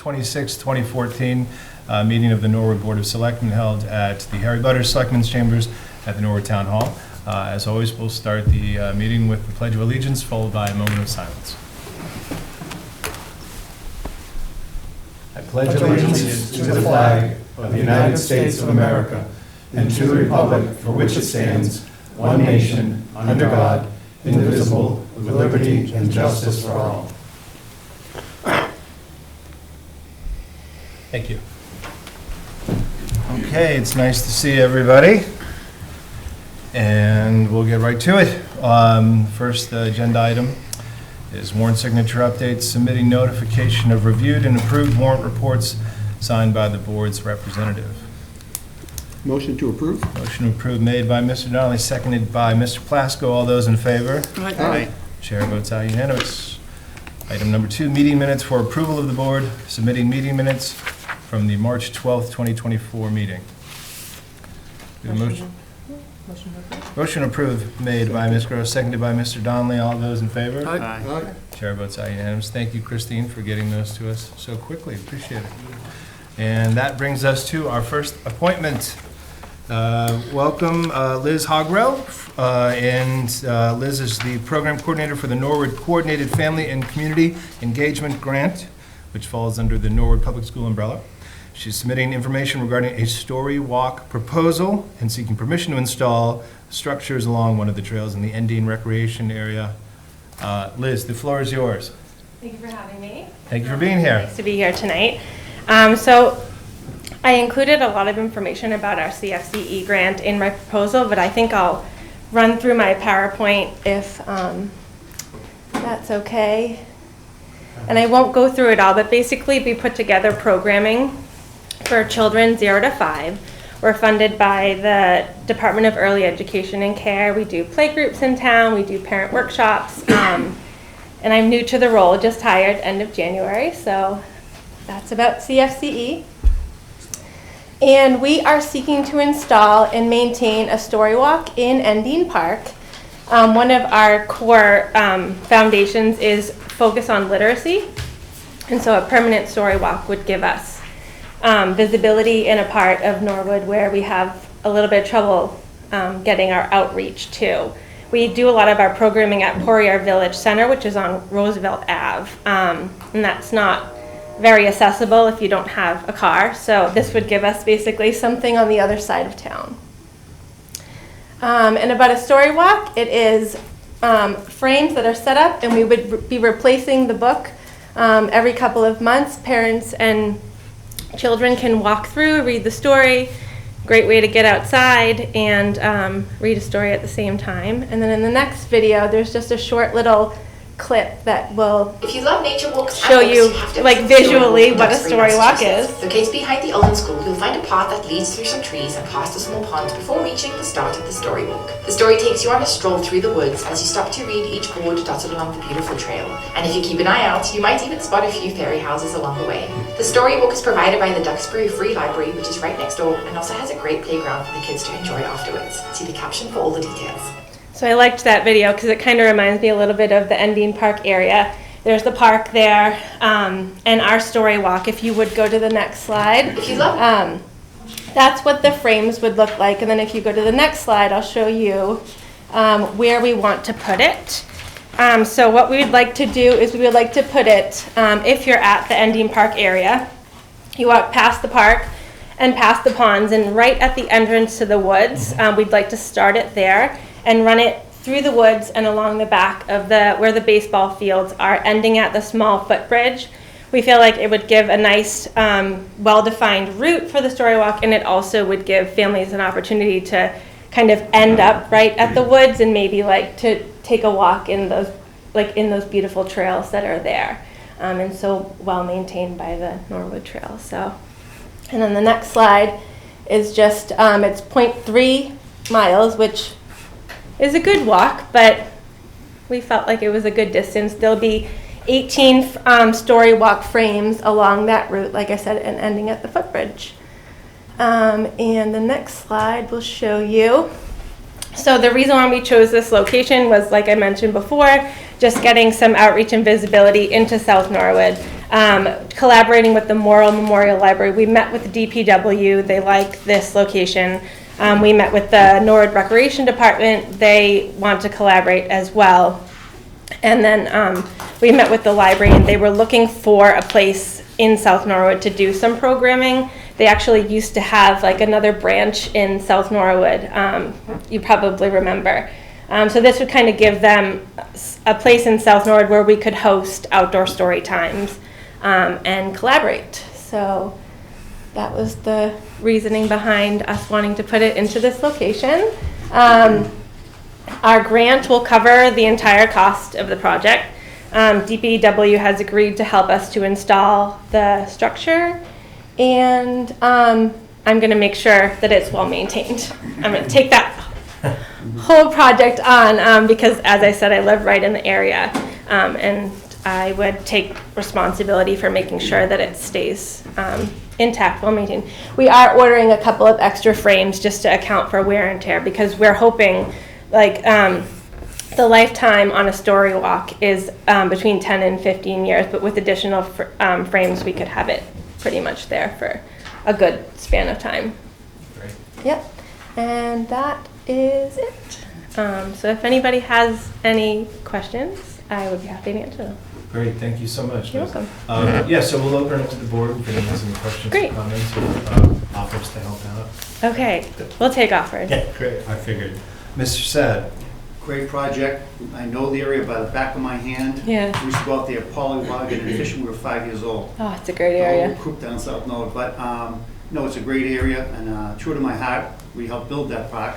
26, 2014 meeting of the Norwood Board of Selectmen held at the Harry Butters Selectmen's Chambers at the Norwood Town Hall. As always, we'll start the meeting with the Pledge of Allegiance, followed by a moment of silence. I pledge allegiance to the flag of the United States of America and to the republic for which it stands, one nation, under God, indivisible, with liberty and justice for all. Thank you. Okay, it's nice to see everybody. And we'll get right to it. First agenda item is warrant signature updates, submitting notification of reviewed and approved warrant reports signed by the board's representative. Motion to approve. Motion to approve made by Mr. Donnelly, seconded by Mr. Plasko. All those in favor? Aye. Chair votes aye, unanimous. Item number 2, meeting minutes for approval of the board, submitting meeting minutes from the March 12th, 2024 meeting. Motion approved made by Ms. Gross, seconded by Mr. Donnelly. All those in favor? Aye. Chair votes aye, unanimous. Thank you, Christine, for getting those to us so quickly. Appreciate it. And that brings us to our first appointment. Welcome, Liz Hogrell. Liz is the program coordinator for the Norwood Coordinated Family and Community Engagement Grant, which falls under the Norwood Public School umbrella. She's submitting information regarding a story walk proposal and seeking permission to install structures along one of the trails in the Endine Recreation Area. Liz, the floor is yours. Thank you for having me. Thank you for being here. Nice to be here tonight. So I included a lot of information about our CFCE grant in my proposal, but I think I'll run through my PowerPoint if that's okay. And I won't go through it all, but basically we put together programming for children 0 to 5. We're funded by the Department of Early Education and Care. We do playgroups in town, we do parent workshops, and I'm new to the role, just hired end of January, so that's about CFCE. And we are seeking to install and maintain a story walk in Endine Park. One of our core foundations is focus on literacy, and so a permanent story walk would give us visibility in a part of Norwood where we have a little bit of trouble getting our outreach to. We do a lot of our programming at Poirier Village Center, which is on Roosevelt Ave, and that's not very accessible if you don't have a car, so this would give us basically something on the other side of town. And about a story walk, it is frames that are set up, and we would be replacing the book every couple of months. Parents and children can walk through, read the story. Great way to get outside and read a story at the same time. And then in the next video, there's just a short little clip that will if you love nature walks show you like visually what a story walk is. Located behind the Olin School, you'll find a path that leads through some trees and past a small pond before reaching the start of the story walk. The story takes you on a stroll through the woods as you stop to read each board dotted along the beautiful trail. And if you keep an eye out, you might even spot a few fairy houses along the way. The story walk is provided by the Duxbury Free Library, which is right next door, and also has a great playground for the kids to enjoy afterwards. See the caption for all the details. So I liked that video because it kind of reminds me a little bit of the Endine Park area. There's the park there, and our story walk. If you would go to the next slide. If you love that's what the frames would look like. And then if you go to the next slide, I'll show you where we want to put it. So what we would like to do is we would like to put it, if you're at the Endine Park area, you walk past the park and past the ponds, and right at the entrance to the woods, we'd like to start it there and run it through the woods and along the back of where the baseball fields are, ending at the small footbridge. We feel like it would give a nice, well-defined route for the story walk, and it also would give families an opportunity to kind of end up right at the woods and maybe like to take a walk in those beautiful trails that are there, and so well maintained by the Norwood Trail. So, and then the next slide is just it's 0.3 miles, which is a good walk, but we felt like it was a good distance. There'll be 18 story walk frames along that route, like I said, and ending at the footbridge. And the next slide will show you. So the reason why we chose this location was, like I mentioned before, just getting some outreach and visibility into South Norwood. collaborating with the Morrill Memorial Library. We met with the DPW. They like this location. We met with the Norwood Recreation Department. They want to collaborate as well. And then we met with the library, and they were looking for a place in South Norwood to do some programming. They actually used to have like another branch in South Norwood. You probably remember. So this would kind of give them a place in South Norwood where we could host outdoor story times and collaborate. So that was the reasoning behind us wanting to put it into this location. Our grant will cover the entire cost of the project. DPW has agreed to help us to install the structure, and I'm going to make sure that it's well maintained. I'm going to take that whole project on because, as I said, I live right in the area, and I would take responsibility for making sure that it stays intact, well maintained. We are ordering a couple of extra frames just to account for wear and tear, because we're hoping, like, the lifetime on a story walk is between 10 and 15 years, but with additional frames, we could have it pretty much there for a good span of time. Great. Yep, and that is it. So if anybody has any questions, I would be happy to answer them. Great, thank you so much. You're Liz. welcome. Yeah, so we'll open it to the board if anyone has any questions Great. or comments or offers to help out. Okay, we'll take offers. Yeah, great, I figured. Mr. Sad. Great project. I know the area by the back of my hand. Yeah. We used to go out there polywogging and fishing when we were 5 years old. Oh, it's a great The area. whole group down South Norwood. But no, it's a great area, and true to my heart, we helped build that park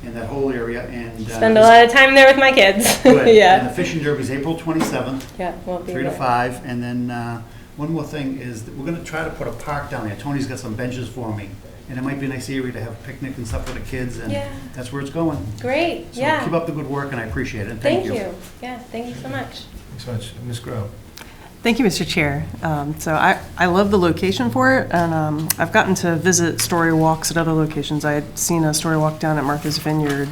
and that whole area. And Spend a lot of time there with my kids. good. And Yeah. the fishing derby is April 27th, Yeah, we'll be 3 to there. 5. And then one more thing is that we're going to try to put a park down there. Tony's got some benches for me. And it might be a nice area to have a picnic and stuff for the kids, and Yeah. that's where it's going. Great, So yeah. keep up the good work, and I appreciate it. And Thank you. Yeah, thank you so much. Thanks so much. Ms. Grow. Thank you, Mr. Chair. So I love the location for it, and I've gotten to visit story walks at other locations. I had seen a story walk down at Martha's Vineyard,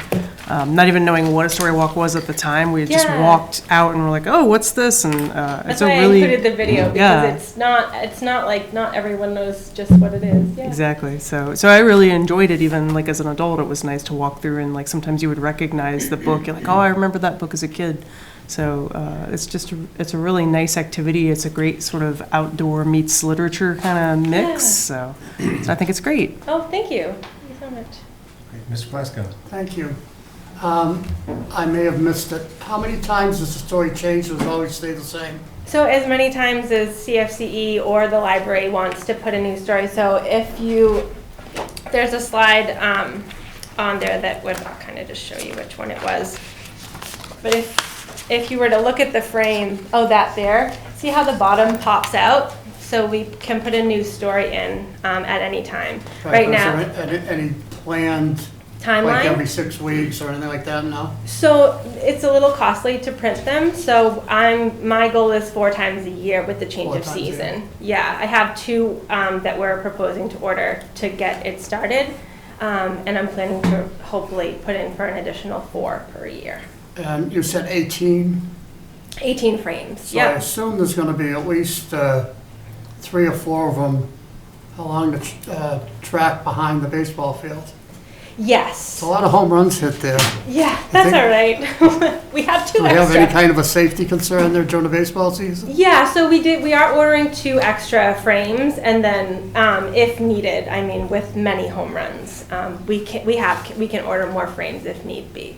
not even knowing what a story walk was at the time. We had just Yeah. walked out and we're like, oh, what's this? And That's it's a why really... I included the video, because Yeah. it's not like not everyone knows just what it is. Yeah. Exactly. So I really enjoyed it. Even like as an adult, it was nice to walk through, and like sometimes you would recognize the book. You're like, oh, I remember that book as a kid. So it's a really nice activity. It's a great sort of outdoor meets literature kind of mix. So I think it's great. Oh, thank you. Thank you so much. Great. Mr. Plasko. Thank you. I may have missed it. How many times does the story change? Does it always stay the same? So as many times as CFCE or the library wants to put a new story. So if there's a slide on there that would, I'll kind of just show you which one it was. But if you were to look at the frame, that there, see how the bottom pops out? So we can put a new story in at any time. Right now. Is there any planned, Timeline? like every 6 weeks or anything like that? No? So it's a little costly to print them. So my goal is 4 times a year with the change 4 of times a year. season. Yeah, I have 2 that we're proposing to order to get it started. And I'm planning to hopefully put in for an additional 4 per year. And you said 18, 18 frames, so I yeah. assume there's going to be at least 3 or 4 of them along the track behind the baseball field. Yes. It's a lot of home runs hit there. Yeah, that's think- all right. We have 2 Do we extra. have any kind of a safety concern there during the baseball season? Yeah, so we are ordering 2 extra frames, and then if needed, I mean, with many home runs, we can order more frames if need be.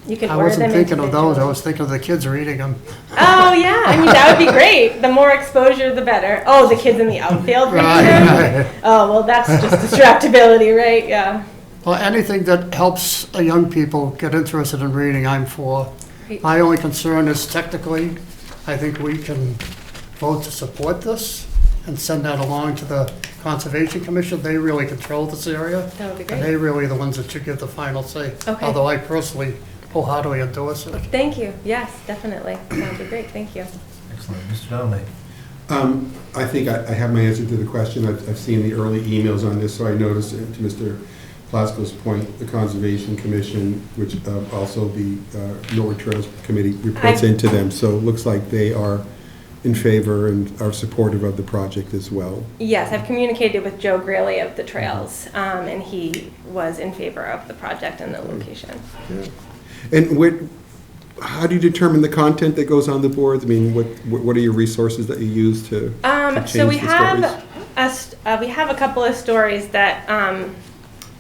You can I order them wasn't thinking of those. I individually. was thinking of the kids reading them. Oh yeah, I mean that would be great. The more exposure, the better. Oh, the kids in the outfield. Right. Oh well, that's just distractibility, right? Yeah. Well, anything that helps young people get interested in reading, I'm for. Great. My only concern is technically, I think we can vote to support this and send that along to the Conservation Commission. They really control this area. That would be And great. they really are the ones that should give the final say. Okay. Although I personally wholeheartedly endorse it. Thank you. Yes, definitely. That would be great. Thank you. Excellent. Mr. Donnelly. I think I have my answer to the question. I've seen the early emails on this, so I noticed, to Mr. Plasko's point, the Conservation Commission, which also the Norwood Trails Committee reports I've- into them. So it looks like they are in favor and are supportive of the project as well. Yes, I've communicated with Joe Greeley of the Trails, and he was in favor of the project and the location. Yeah. And how do you determine the content that goes on the boards? I mean, what are your resources that you use to change So we the stories? we have a couple of stories that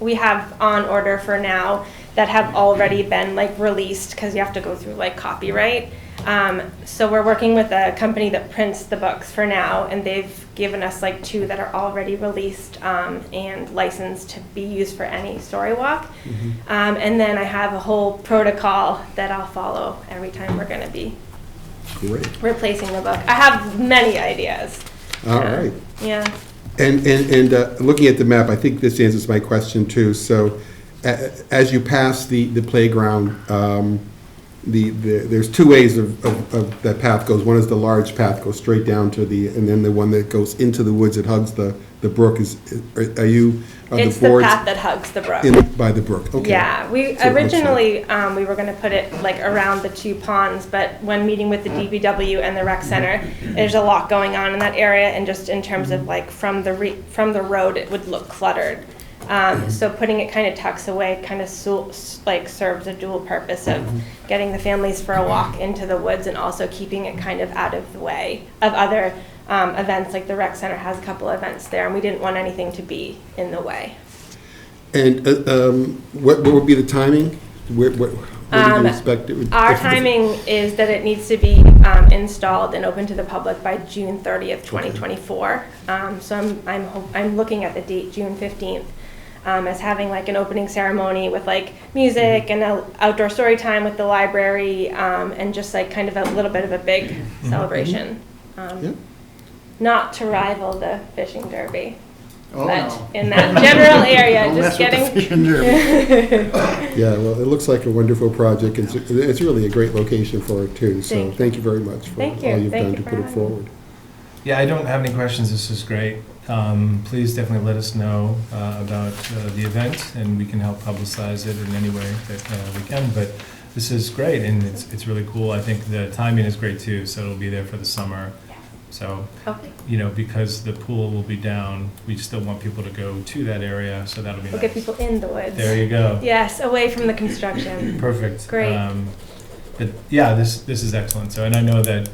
we have on order for now that have already been like released because you have to go through like copyright. So we're working with a company that prints the books for now, and they've given us like 2 that are already released and licensed to be used for any story walk. And then I have a whole protocol that I'll follow every time we're going to be replacing the book. I have many ideas. All right. Yeah. And looking at the map, I think this answers my question too. So as you pass the playground, there's 2 ways of that path goes. One is the large path goes straight down to and then the one that goes into the woods that hugs the brook. Are you on It's the boards? the path that hugs the brook. By the brook, okay. Yeah, we So it looks originally, we were gonna put it like around the 2 ponds, but when meeting with the DPW and the rec center, there's a lot going on in that area, and just in terms of like from the road, it would look cluttered. So putting it kind of tucks away kind of serves a dual purpose of getting the families for a walk into the woods and also keeping it kind of out of the way of other events. Like the rec center has a couple events there, and we didn't want anything to be in the way. And what would be the timing? What do you expect it would? Our timing is that it needs to be installed and open to the public by June 30th, 2024. So I'm looking at the date, June 15th. As having like an opening ceremony with like music and an outdoor story time with the library, and just like kind of a little bit of a big celebration. Not to rival the fishing derby, but in that general area, Don't just mess with the getting. fishing derby. Yeah, well, it looks like a wonderful project. It's really a great location for it too. So thank you very much for all you've done to put it forward. Yeah, I don't have any questions. This is great. Please definitely let us know about the event, and we can help publicize it in any way that we can. But this is great, and it's really cool. I think the timing is great too, so it'll be there for the summer. So, because the pool will be down, we still want people to go to that area, so that'll be nice. We'll get people in the woods. There you go. Yes, away from the construction. Perfect. Great. But yeah, this is excellent. So, and I know that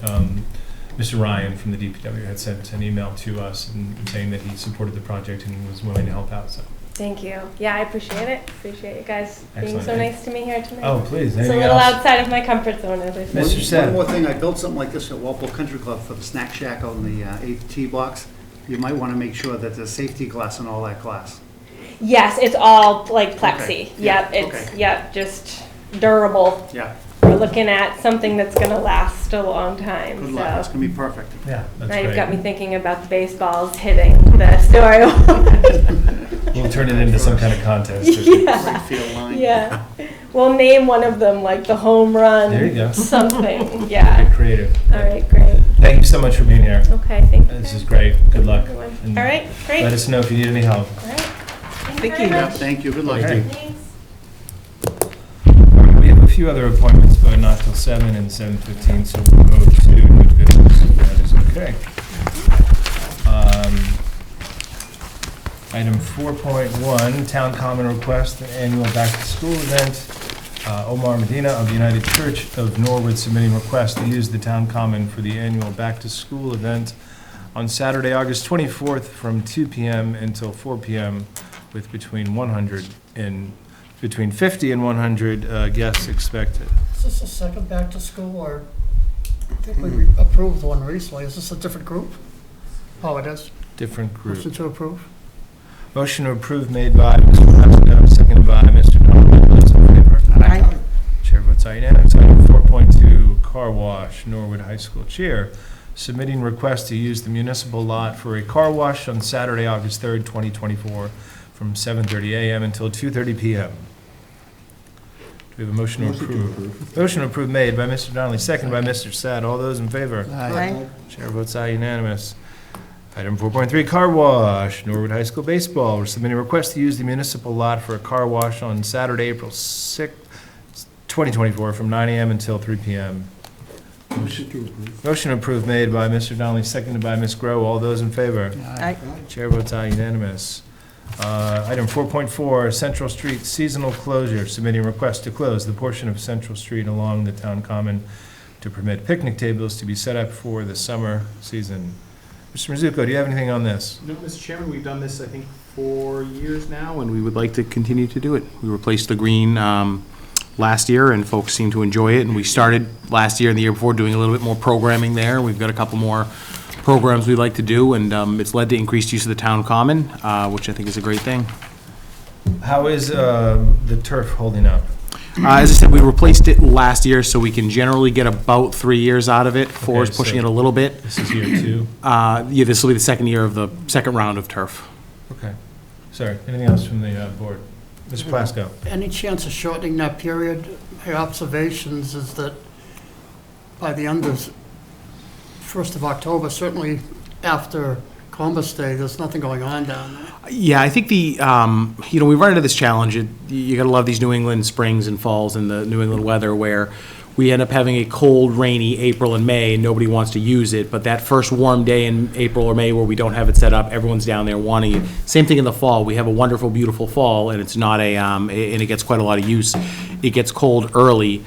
Mr. Ryan from the DPW had sent an email to us and saying that he supported the project and was willing to help out. So. Thank you. Yeah, I appreciate it. Appreciate you guys being Excellent. so nice to me here tonight. Oh, please. It's a Anything little else? outside of my comfort zone, as I said. Mr. Seth. One more thing, I built something like this at Walpole Country Club for the snack shack on the 8th tee box. You might want to make sure that there's safety glass in all that glass. Yes, it's all like plexi. Okay. Yep, Yeah, it's okay. just durable. Yeah, We're looking at something that's going to last a long time. good luck, it's going to be perfect. Yeah, that's Now great. you've got me thinking about the baseballs hitting the story wall. We'll turn it into some kind of contest. Yeah. Right field line. Yeah. We'll name one of them like the home run. There you go. Something. Yeah. Get creative. All right, great. Thank you so much for being here. Okay, thank you. This is great. Good luck. Everyone. And All right, great. Let us know if you need any help. All right. Thank very you. Yeah, much. thank you, good luck. Okay. Thanks. We have a few other appointments, but not till 7 and 7:15, so we'll go to new business, if that is okay. Item 4.1, Town Common Request, an annual back-to-school event. Omar Medina of the United Church of Norwood submitting request to use the Town Common for the annual back-to-school event on Saturday, August 24th from 2 p.m. until 4 p.m. with between 50 and 100 guests expected. Is this the second back to school, or I think we approved one recently? Is this a different group? Oh, it is. Different Motion group. to approve. Motion to approve made by Mr. Pepsidone, seconded by Mr. Donovan. All those in favor? Aye. Chair votes aye unanimous. Item 4.2, Car Wash, Norwood High School Chair, submitting request to use the municipal lot for a car wash on Saturday, August 3rd, 2024, from 7:30 a.m. until 2:30 p.m. Do we have a motion to approve? Motion to approve made by Mr. Donnelly, seconded by Mr. Sad. All those in favor? Aye. Chair votes aye unanimous. Item 4.3, Car Wash, Norwood High School Baseball. We're submitting a request to use the municipal lot for a car wash on Saturday, April 6th, 2024, from 9 a.m. until 3 p.m. Motion approved made by Mr. Donnelly, seconded by Ms. Grow. All those in favor? Aye. Chair votes aye, unanimous. Item 4.4, Central Street seasonal closure, submitting request to close the portion of Central Street along the town common to permit picnic tables to be set up for the summer season. Mr. Mizuko, do you have anything on this? No, Mr. Chairman, we've done this, I think, 4 years now, and we would like to continue to do it. We replaced the green last year, and folks seem to enjoy it, and we started last year and the year before doing a little bit more programming there. We've got a couple more programs we'd like to do, and it's led to increased use of the town common, which I think is a great thing. How is the turf holding up? As I said, we replaced it last year, so we can generally get about 3 years out of it. Four is Okay, pushing so it a little bit. This is year 2? Yeah, this will be the second year of the second round of turf. Okay. Sorry, anything else from the board? Mr. Plasko? Any chance of shortening that period? My observations is that by the end of 1st of October, certainly after Columbus Day, there's nothing going on down there. Yeah, I think we run into this challenge. You gotta love these New England springs and falls and the New England weather where we end up having a cold, rainy April and May, and nobody wants to use it. But that first warm day in April or May where we don't have it set up, everyone's down there wanting it. Same thing in the fall. We have a wonderful, beautiful fall, and it's not and it gets quite a lot of use. It gets cold early.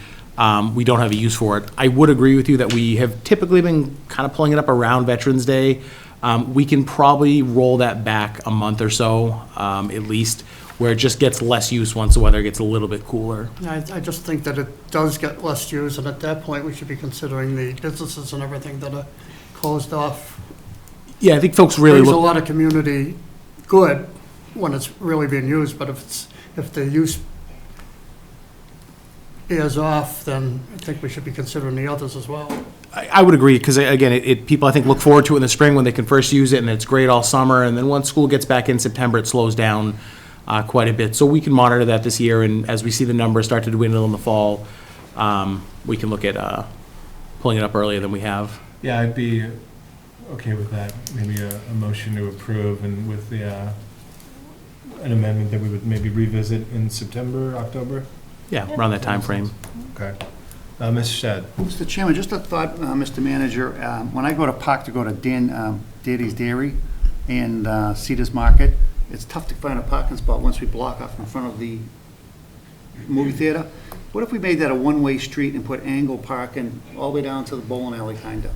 We don't have a use for it. I would agree with you that we have typically been kind of pulling it up around Veterans Day. We can probably roll that back a month or so, at least, where it just gets less use once the weather gets a little bit cooler. I just think that it does get less use, and at that point, we should be considering the businesses and everything that are closed off. Yeah, I think folks really Brings a look. lot of community good when it's really being used, but if the use is off, then I think we should be considering the others as well. I would agree, because again, people I think look forward to it in the spring when they can first use it, and it's great all summer, and then once school gets back in September, it slows down quite a bit. So we can monitor that this year, and as we see the numbers start to dwindle in the fall, we can look at pulling it up earlier than we have. Yeah, I'd be okay with that. Maybe a motion to approve, and with the an amendment that we would maybe revisit in September, October? Yeah, around that time frame. Okay. Mr. Shedd? Mr. Chairman, just a thought, Mr. Manager. When I go to park to go to Daddy's Dairy and Cedars Market, it's tough to find a parking spot once we block off in front of the movie theater. What if we made that a one-way street and put angle parking all the way down to the bowling alley, kind of?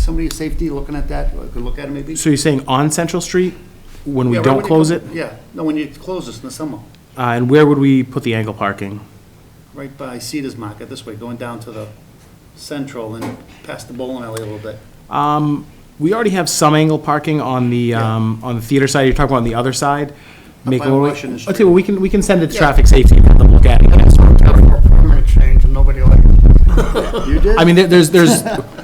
Somebody at safety looking at that, could look at it maybe? So you're saying on Central Street, when we Yeah, right don't when you close come- it? Yeah, no, when you close this in the summer, And where would we put the angle parking? right by Cedars Market, this way, going down to the Central and past the bowling alley a little bit. We already have some angle parking on the theater side. You're talking about on the other side? Make by a little. Washington Street. Okay, well, we can send it to Yeah. traffic safety and have them look at it. Permanent change, and nobody like it. You did? I mean,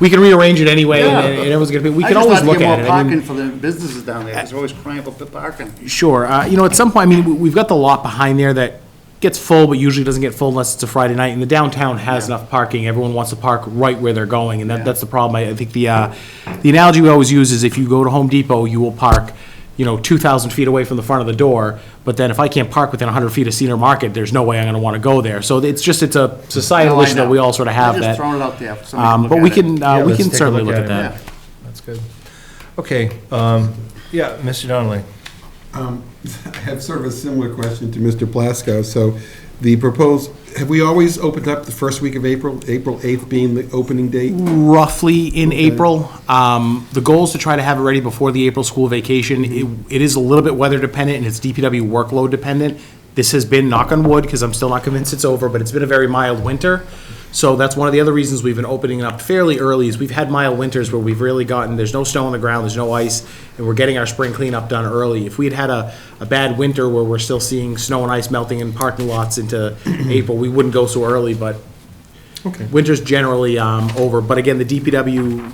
we can rearrange it anyway, and everyone's gonna be, we can always look at it. I I mean, just thought to get more parking for the businesses down there, because they're always crying about the parking. Sure. At some point, I mean, we've got the lot behind there that gets full, but usually doesn't get full unless it's a Friday night. And the downtown has Yeah. enough parking. Everyone wants to park right where they're going, and Yeah. that's the problem. I think the analogy we always use is if you go to Home Depot, you will park, 2,000 feet away from the front of the door. But then if I can't park within 100 feet of Cedar Market, there's no way I'm going to want to go there. So it's a societal No, I issue that know. we all sort of have I'm that. just throwing it out there. for somebody to look But at we it. can, Yeah, we let's can take a certainly look look at at it. that. That's good. Okay, yeah, Mr. Donnelly? I have sort of a similar question to Mr. Plasko. So the proposed, have we always opened up the first week of April, April 8th being the opening date? Roughly in Okay. April. The goal is to try to have it ready before the April school vacation. It is a little bit weather dependent and it's DPW workload dependent. This has been, knock on wood, because I'm still not convinced it's over, but it's been a very mild winter. So that's one of the other reasons we've been opening it up fairly early, is we've had mild winters where we've really there's no snow on the ground, there's no ice, and we're getting our spring cleanup done early. If we had had a bad winter where we're still seeing snow and ice melting in parking lots into April, we wouldn't go so early, but Okay. winter's generally over. But again, the DPW,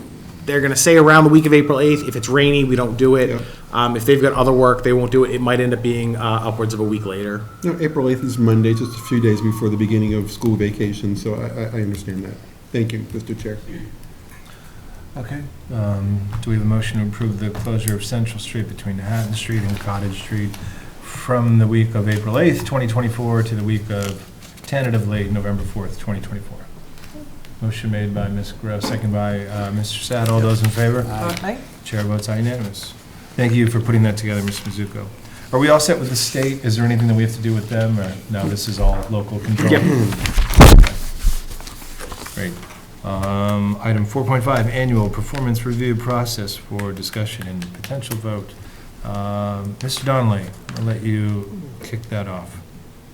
they're gonna say around the week of April 8th. If it's rainy, we don't do it. If they've got other work, they won't do it. It might end up being upwards of a week later. No, April 8th is Monday, just a few days before the beginning of school vacation, so I understand that. Thank you, Mr. Chair. Okay. Do we have a motion to approve the closure of Central Street between Hatton Street and Cottage Street from the week of April 8th, 2024 to the week of tentatively November 4th, 2024? Motion made by Ms. Gross, second by Mr. Sad. All those in favor? Aye. Chair votes aye, unanimous. Thank you for putting that together, Mr. Mizuko. Are we all set with the state? Is there anything that we have to do with them, or no, this is all local control? Yep. Great. Item 4.5, annual performance review process for discussion and potential vote. Mr. Donnelly, I'll let you kick that off.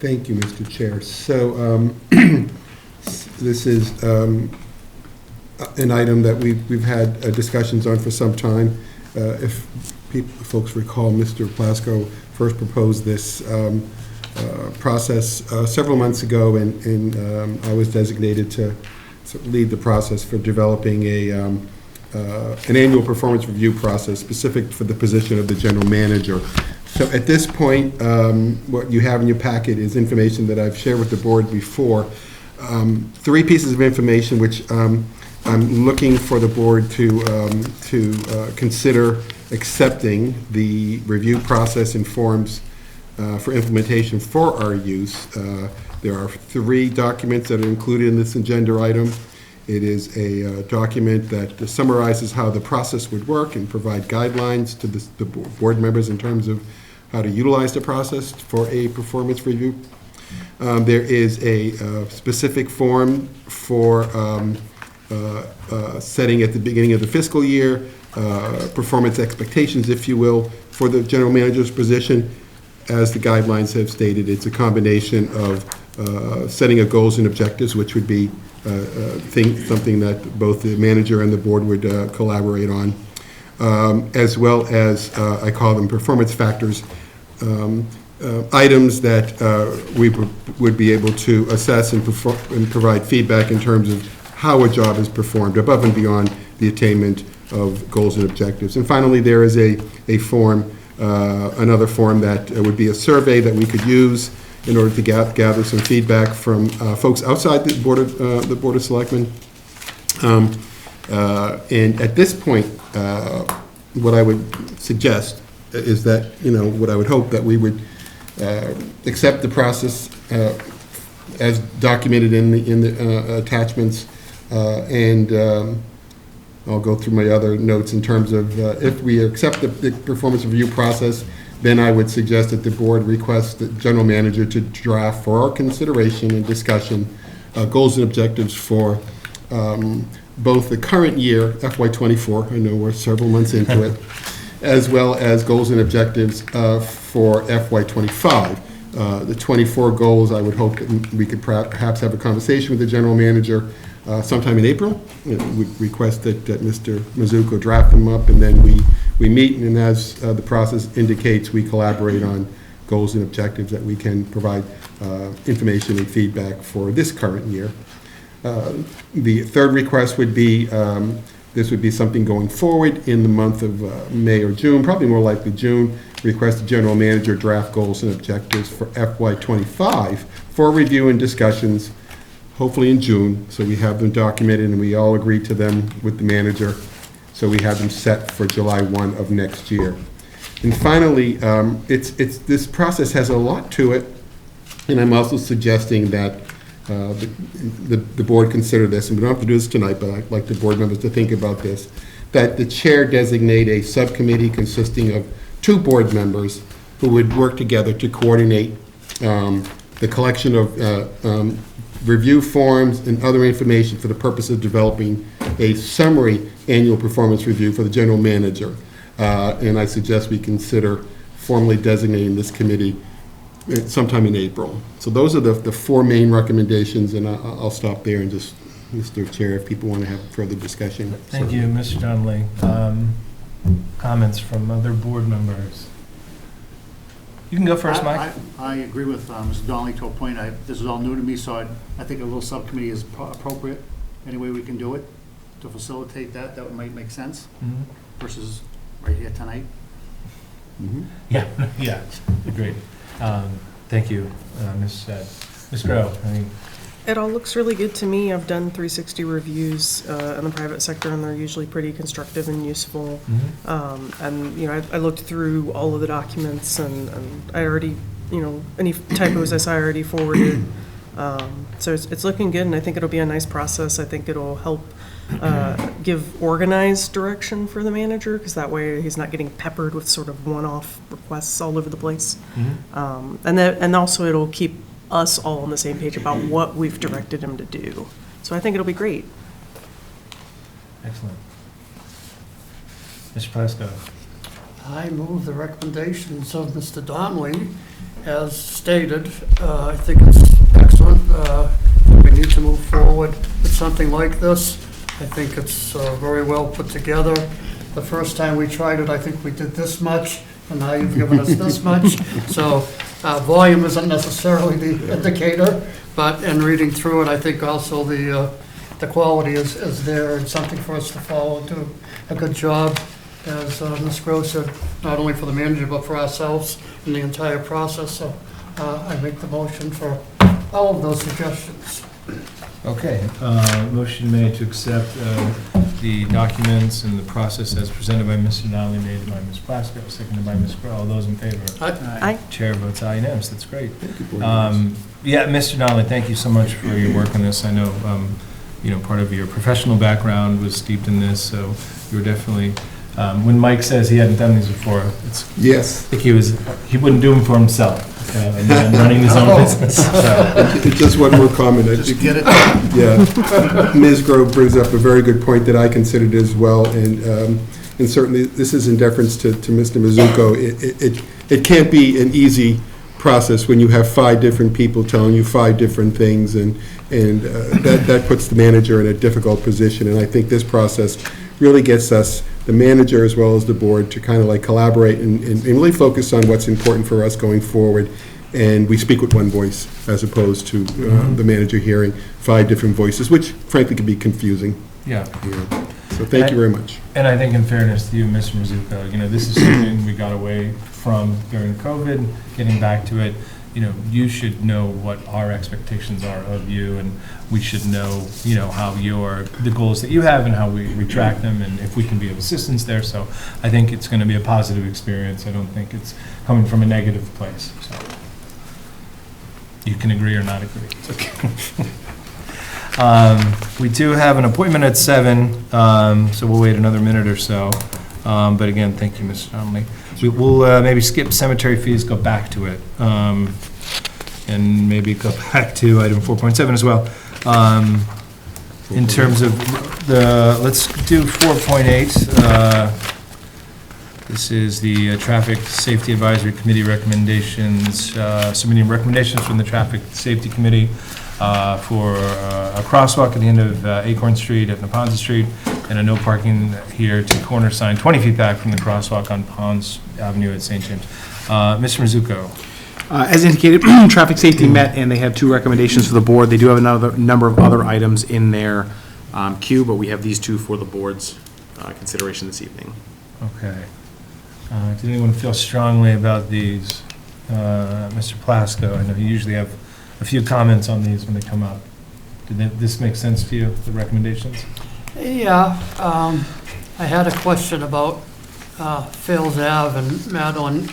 Thank you, Mr. Chair. So this is an item that we've had discussions on for some time. If folks recall, Mr. Plasko first proposed this process several months ago, and I was designated to lead the process for developing an annual performance review process specific for the position of the general manager. So at this point, what you have in your packet is information that I've shared with the board before. 3 pieces of information which I'm looking for the board to consider accepting the review process and forms for implementation for our use. There are 3 documents that are included in this agenda item. It is a document that summarizes how the process would work and provide guidelines to the board members in terms of how to utilize the process for a performance review. There is a specific form for setting at the beginning of the fiscal year, performance expectations, if you will, for the general manager's position. As the guidelines have stated, it's a combination of setting of goals and objectives, which would be something that both the manager and the board would collaborate on, as well as, I call them performance factors, items that we would be able to assess and provide feedback in terms of how a job is performed above and beyond the attainment of goals and objectives. And finally, there is a form, another form that would be a survey that we could use in order to gather some feedback from folks outside the Board of Selectmen. And at this point, what I would suggest is that, what I would hope that we would accept the process as documented in the attachments, and I'll go through my other notes in terms of if we accept the performance review process, then I would suggest that the board request the general manager to draft for our consideration and discussion goals and objectives for both the current year, FY24, I know we're several months into it, as well as goals and objectives for FY25. The 24 goals, I would hope that we could perhaps have a conversation with the general manager sometime in April. Would request that Mr. Mizuko draft them up, and then we meet, and as the process indicates, we collaborate on goals and objectives that we can provide information and feedback for this current year. The third request would be, this would be something going forward in the month of May or June, probably more likely June, request the general manager draft goals and objectives for FY25 for review and discussions, hopefully in June, so we have them documented and we all agree to them with the manager, so we have them set for July 1 of next year. And finally, this process has a lot to it, and I'm also suggesting that the board consider this, and we don't have to do this tonight, but I'd like the board members to think about this, that the chair designate a subcommittee consisting of 2 board members who would work together to coordinate the collection of review forms and other information for the purpose of developing a summary annual performance review for the general manager. And I suggest we consider formally designating this committee sometime in April. So those are the 4 main recommendations, and I'll stop there and just, Mr. Chair, if people want to have further discussion. Thank you, Mr. Donnelly. Comments from other board members? You can go first, Mike. I agree with Mr. Donnelly to a point. This is all new to me, so I think a little subcommittee is appropriate. Any way we can do it to facilitate that might make sense versus right here tonight. Yeah, agreed. Thank you, Ms. Grow. It all looks really good to me. I've done 360 reviews in the private sector, and they're usually pretty constructive and useful. And I looked through all of the documents, and I already, any typos I saw I already forwarded So it's looking good, and I think it'll be a nice process. I think it'll help give organized direction for the manager, because that way he's not getting peppered with sort of one-off requests all over the place. And also it'll keep us all on the same page about what we've directed him to do. So I think it'll be great. Excellent. Mr. Plasko? I move the recommendations of Mr. Donnelly as stated. I think it's excellent. We need to move forward with something like this. I think it's very well put together. The first time we tried it, I think we did this much, and now you've given us this much. So volume isn't necessarily the indicator, but in reading through it, I think also the quality is there and something for us to follow, do a good job, as Ms. Gross said, not only for the manager, but for ourselves in the entire process. So I make the motion for all of those suggestions. Okay, motion made to accept the documents and the process as presented by Mr. Donnelly, made by Ms. Plasko, seconded by Ms. Grow. All those in favor? Aye. Chair votes aye, unanimous. That's great. Yeah, Mr. Donnelly, thank you so much for your work on this. I know, part of your professional background was steeped in this, so you were definitely, when Mike says he hadn't done these before, Yes. I think he wouldn't do them for himself, and then running his own business. So. Just one more comment. Just get it. Yeah. Ms. Grove brings up a very good point that I considered as well, and certainly this is in deference to Mr. Mizuko. It can't be an easy process when you have 5 different people telling you 5 different things, and that puts the manager in a difficult position. And I think this process really gets us, the manager as well as the board, to kind of like collaborate and really focus on what's important for us going forward. And we speak with one voice as opposed to the manager hearing 5 different voices, which frankly can be confusing. Yeah. So thank you very much. And I think in fairness to you, Mr. Mizuko, this is something we got away from during COVID, getting back to it. You should know what our expectations are of you, and we should know, how the goals that you have and how we track them, and if we can be of assistance there. So I think it's going to be a positive experience. I don't think it's coming from a negative place. So you can agree or not agree. It's okay. We do have an appointment at 7, so we'll wait another minute or so. But again, thank you, Mr. Donnelly. We'll maybe skip cemetery fees, go back to it, and maybe go back to item 4.7 as well. In terms of let's do 4.8. This is the Traffic Safety Advisory Committee recommendations, submitting recommendations from the Traffic Safety Committee for a crosswalk at the end of Acorn Street at Neponset Street, and a no parking here to corner sign 20 feet back from the crosswalk on Ponds Avenue at St. James. Mr. Mizuko. As indicated, traffic safety met, and they have 2 recommendations for the board. They do have another number of other items in their queue, but we have these 2 for the board's consideration this evening. Okay. Does anyone feel strongly about these? Mr. Plasko, I know you usually have a few comments on these when they come up. Did this make sense to you, the recommendations? Yeah, I had a question about Fales Ave and Madeline.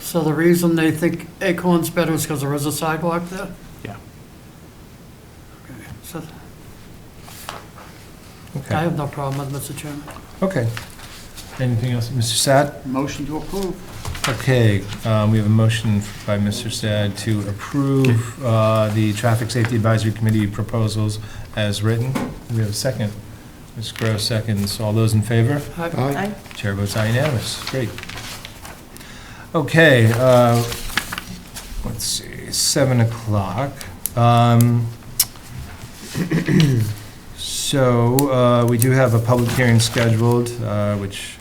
So the reason they think Acorn's better is because there is a sidewalk there? Yeah. Okay, so Okay. I have no problem with it, Mr. Chairman. Okay. Anything else? Mr. Sad? Motion to approve. Okay, we have a motion by Mr. Sad to approve the Traffic Safety Advisory Committee proposals as written. We have a second. Ms. Gross seconds. All those in favor? Aye. Chair votes aye, unanimous. Great. Okay, let's see, 7 o'clock. So we do have a public hearing scheduled, which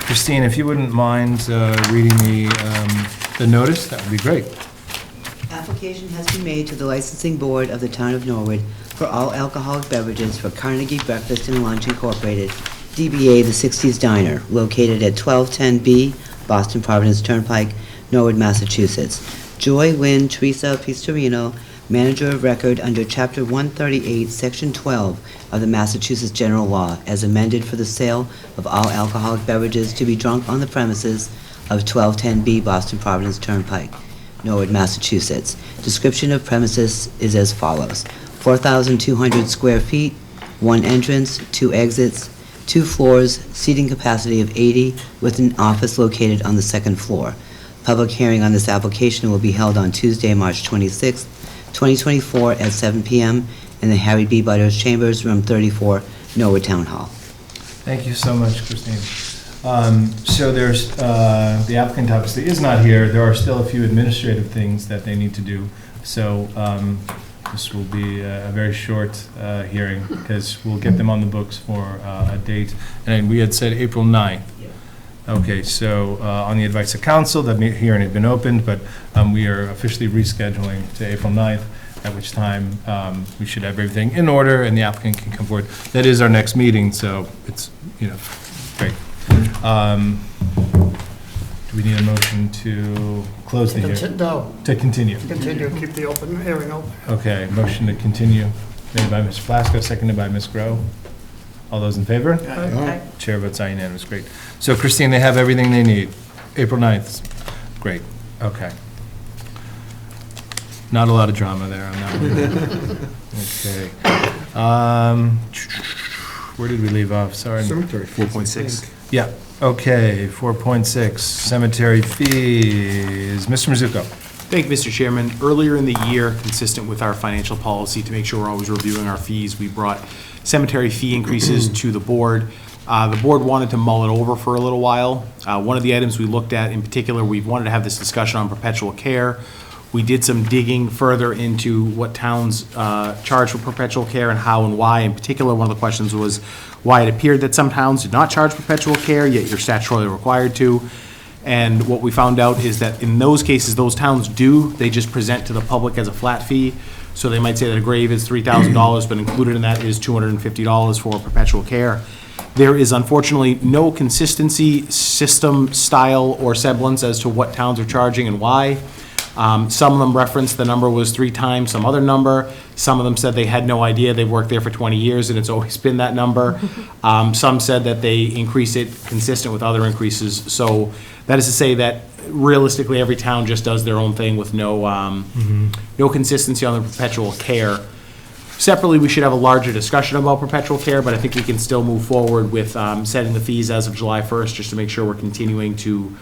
Christine, if you wouldn't mind reading the notice, that would be great. Application has been made to the Licensing Board of the Town of Norwood for all alcoholic beverages for Carnegie Breakfast and Lunch Incorporated, DBA The 60s Diner, located at 1210B Boston Providence Turnpike, Norwood, Massachusetts. Joy Lynn Teresa Pistorino, Manager of Record under Chapter 138, Section 12 of the Massachusetts General Law, as amended for the sale of all alcoholic beverages to be drunk on the premises of 1210B Boston Providence Turnpike. Norwood, Massachusetts. Description of premises is as follows: 4,200 square feet, 1 entrance, 2 exits, 2 floors, seating capacity of 80, with an office located on the 2nd floor. Public hearing on this application will be held on Tuesday, March 26, 2024, at 7 p.m. in the Harry B. Butters Chambers, Room 34, Norwood Town Hall. Thank you so much, Christine. So there's, the applicant obviously is not here. There are still a few administrative things that they need to do. So this will be a very short hearing, because we'll get them on the books for a date. And we had said April 9th. Okay, so on the advice of council, that hearing had been opened, but we are officially rescheduling to April 9th, at which time we should have everything in order and the applicant can come forward. That is our next meeting, so it's, great. Do we need a motion to close the hearing? No, To continue? continue, keep the open, hearing open. Okay, motion to continue, made by Mr. Plasko, seconded by Ms. Grow. All those in favor? Aye. Chair votes aye, unanimous, great. So Christine, they have everything they need. April 9th, great, okay. Not a lot of drama there on that one. Okay. Where did we leave off? Sorry. Cemetery. 4.6. Yeah, okay, 4.6, cemetery fees. Mr. Mizuko. Thank you, Mr. Chairman. Earlier in the year, consistent with our financial policy to make sure we're always reviewing our fees, we brought cemetery fee increases to the board. The board wanted to mull it over for a little while. One of the items we looked at in particular, we wanted to have this discussion on perpetual care. We did some digging further into what towns charge for perpetual care and how and why. In particular, one of the questions was why it appeared that some towns did not charge perpetual care, yet you're statutorily required to. And what we found out is that in those cases, those towns do, they just present to the public as a flat fee. So they might say that a grave is $3,000, but included in that is $250 for perpetual care. There is unfortunately no consistency, system, style, or semblance as to what towns are charging and why. Some of them referenced the number was 3 times some other number. Some of them said they had no idea. They've worked there for 20 years and it's always been that number. Some said that they increase it consistent with other increases. So that is to say that realistically, every town just does their own thing with no consistency on the perpetual care. Separately, we should have a larger discussion about perpetual care, but I think we can still move forward with setting the fees as of July 1st, just to make sure we're continuing to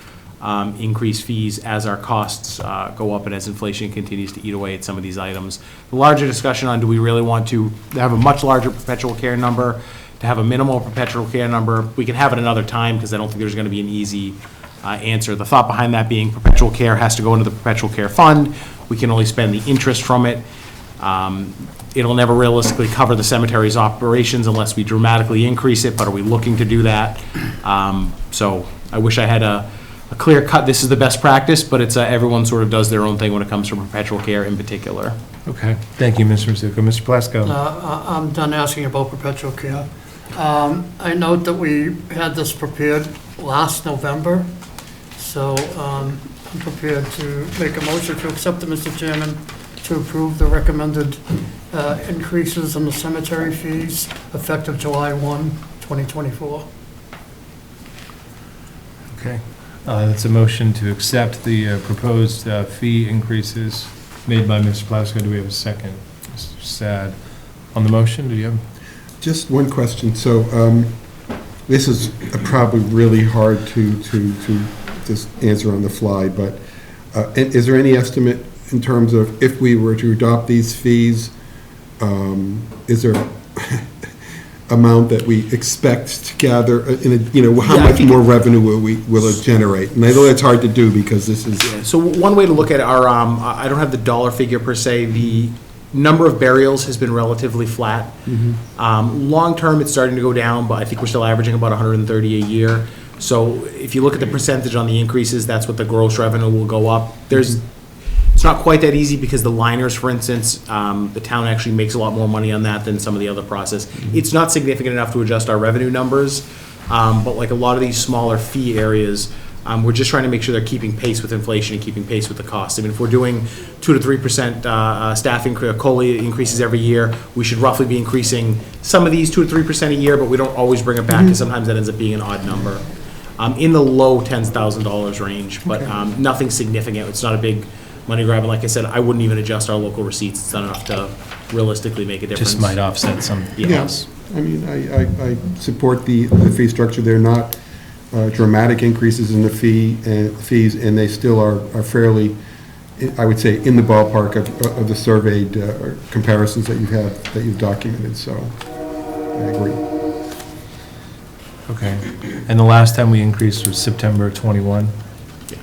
increase fees as our costs go up and as inflation continues to eat away at some of these items. The larger discussion on do we really want to have a much larger perpetual care number, to have a minimal perpetual care number, we can have it another time because I don't think there's going to be an easy answer. The thought behind that being perpetual care has to go into the perpetual care fund. We can only spend the interest from it. It'll never realistically cover the cemetery's operations unless we dramatically increase it, but are we looking to do that? So I wish I had a clear cut, this is the best practice, but it's everyone sort of does their own thing when it comes to perpetual care in particular. Okay, thank you, Mr. Mizuko. Mr. Plasko. I'm done asking about perpetual care. I note that we had this prepared last November, so I'm prepared to make a motion to accept it, Mr. Chairman, to approve the recommended increases in the cemetery fees effective July 1, 2024. Okay, that's a motion to accept the proposed fee increases made by Mr. Plasko. Do we have a second? Mr. Sad. On the motion, do you have? Just one question. So this is probably really hard to just answer on the fly, but is there any estimate in terms of if we were to adopt these fees, is there amount that we expect to gather how much more revenue will it generate? And I know that's hard to do because this is. So one way to look at our, I don't have the dollar figure per se, the number of burials has been relatively flat. Long-term, it's starting to go down, but I think we're still averaging about 130 a year. So if you look at the percentage on the increases, that's what the gross revenue will go up. It's not quite that easy because the liners, for instance, the town actually makes a lot more money on that than some of the other process. It's not significant enough to adjust our revenue numbers, but like a lot of these smaller fee areas, we're just trying to make sure they're keeping pace with inflation and keeping pace with the cost. I mean, if we're doing 2 to 3% staff COLA increases every year, we should roughly be increasing some of these 2 to 3% a year, but we don't always bring it back because sometimes that ends up being an odd number. In the low $10,000 range, but nothing significant. It's not a big money grab. And like I said, I wouldn't even adjust our local receipts. It's not enough to realistically make a difference. Just might offset some. Yes. I mean, I support the fee structure. They're not dramatic increases in the fees, and they still are fairly, I would say, in the ballpark of the surveyed comparisons that you've documented, so I agree. Okay. And the last time we increased was September 21?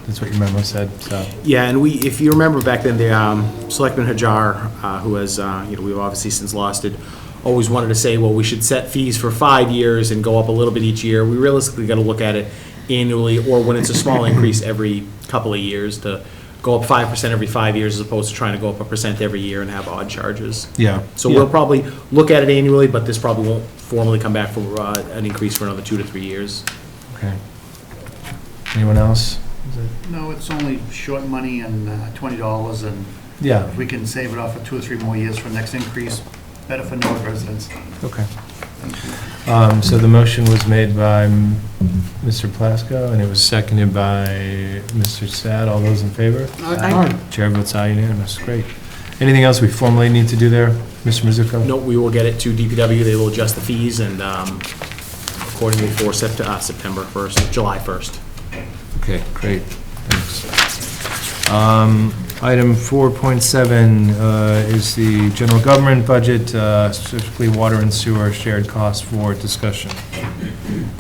That's what your memo said, so. Yeah, and if you remember back then, the Selectman Hajar, who has, we've obviously since lost it, always wanted to say, well, we should set fees for 5 years and go up a little bit each year. We realistically got to look at it annually, or when it's a small increase every couple of years, to go up 5% every 5 years as opposed to trying to go up 1% every year and have odd charges. Yeah. So we'll probably look at it annually, but this probably won't formally come back for an increase for another 2 to 3 years. Okay. Anyone else? No, it's only short money and $20, and Yeah. if we can save it off for 2 or 3 more years for the next increase, better for Norwood residents. Okay. So the motion was made by Mr. Plasko, and it was seconded by Mr. Sad. All those in favor? Aye. Chair votes aye, unanimous. Great. Anything else we formally need to do there, Mr. Mizuko? No, we will get it to DPW. They will adjust the fees and accordingly for September 1st, July 1st. Okay, great. Thanks. Item 4.7 is the general government budget, specifically water and sewer shared costs for discussion.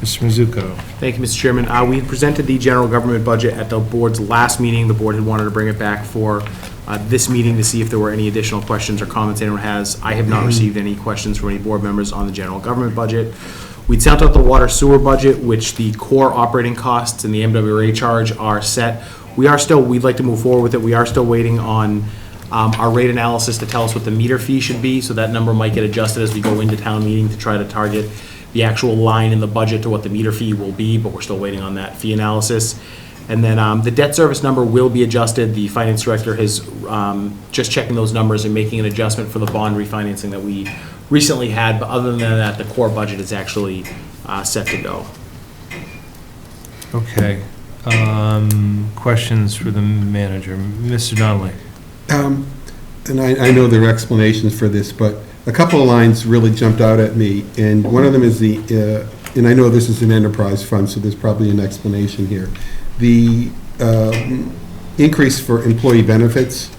Mr. Mizuko. Thank you, Mr. Chairman. We presented the general government budget at the board's last meeting. The board had wanted to bring it back for this meeting to see if there were any additional questions or comments anyone has. I have not received any questions from any board members on the general government budget. We'd sent out the water sewer budget, which the core operating costs and the MWRA charge are set. We'd like to move forward with it. We are still waiting on our rate analysis to tell us what the meter fee should be, so that number might get adjusted as we go into town meeting to try to target the actual line in the budget to what the meter fee will be, but we're still waiting on that fee analysis. And then the debt service number will be adjusted. The finance director is just checking those numbers and making an adjustment for the bond refinancing that we recently had, but other than that, the core budget is actually set to go. Okay. Questions for the manager? Mr. Donnelly? And I know there are explanations for this, but a couple of lines really jumped out at me, and one of them is and I know this is an enterprise fund, so there's probably an explanation here. The increase for employee benefits,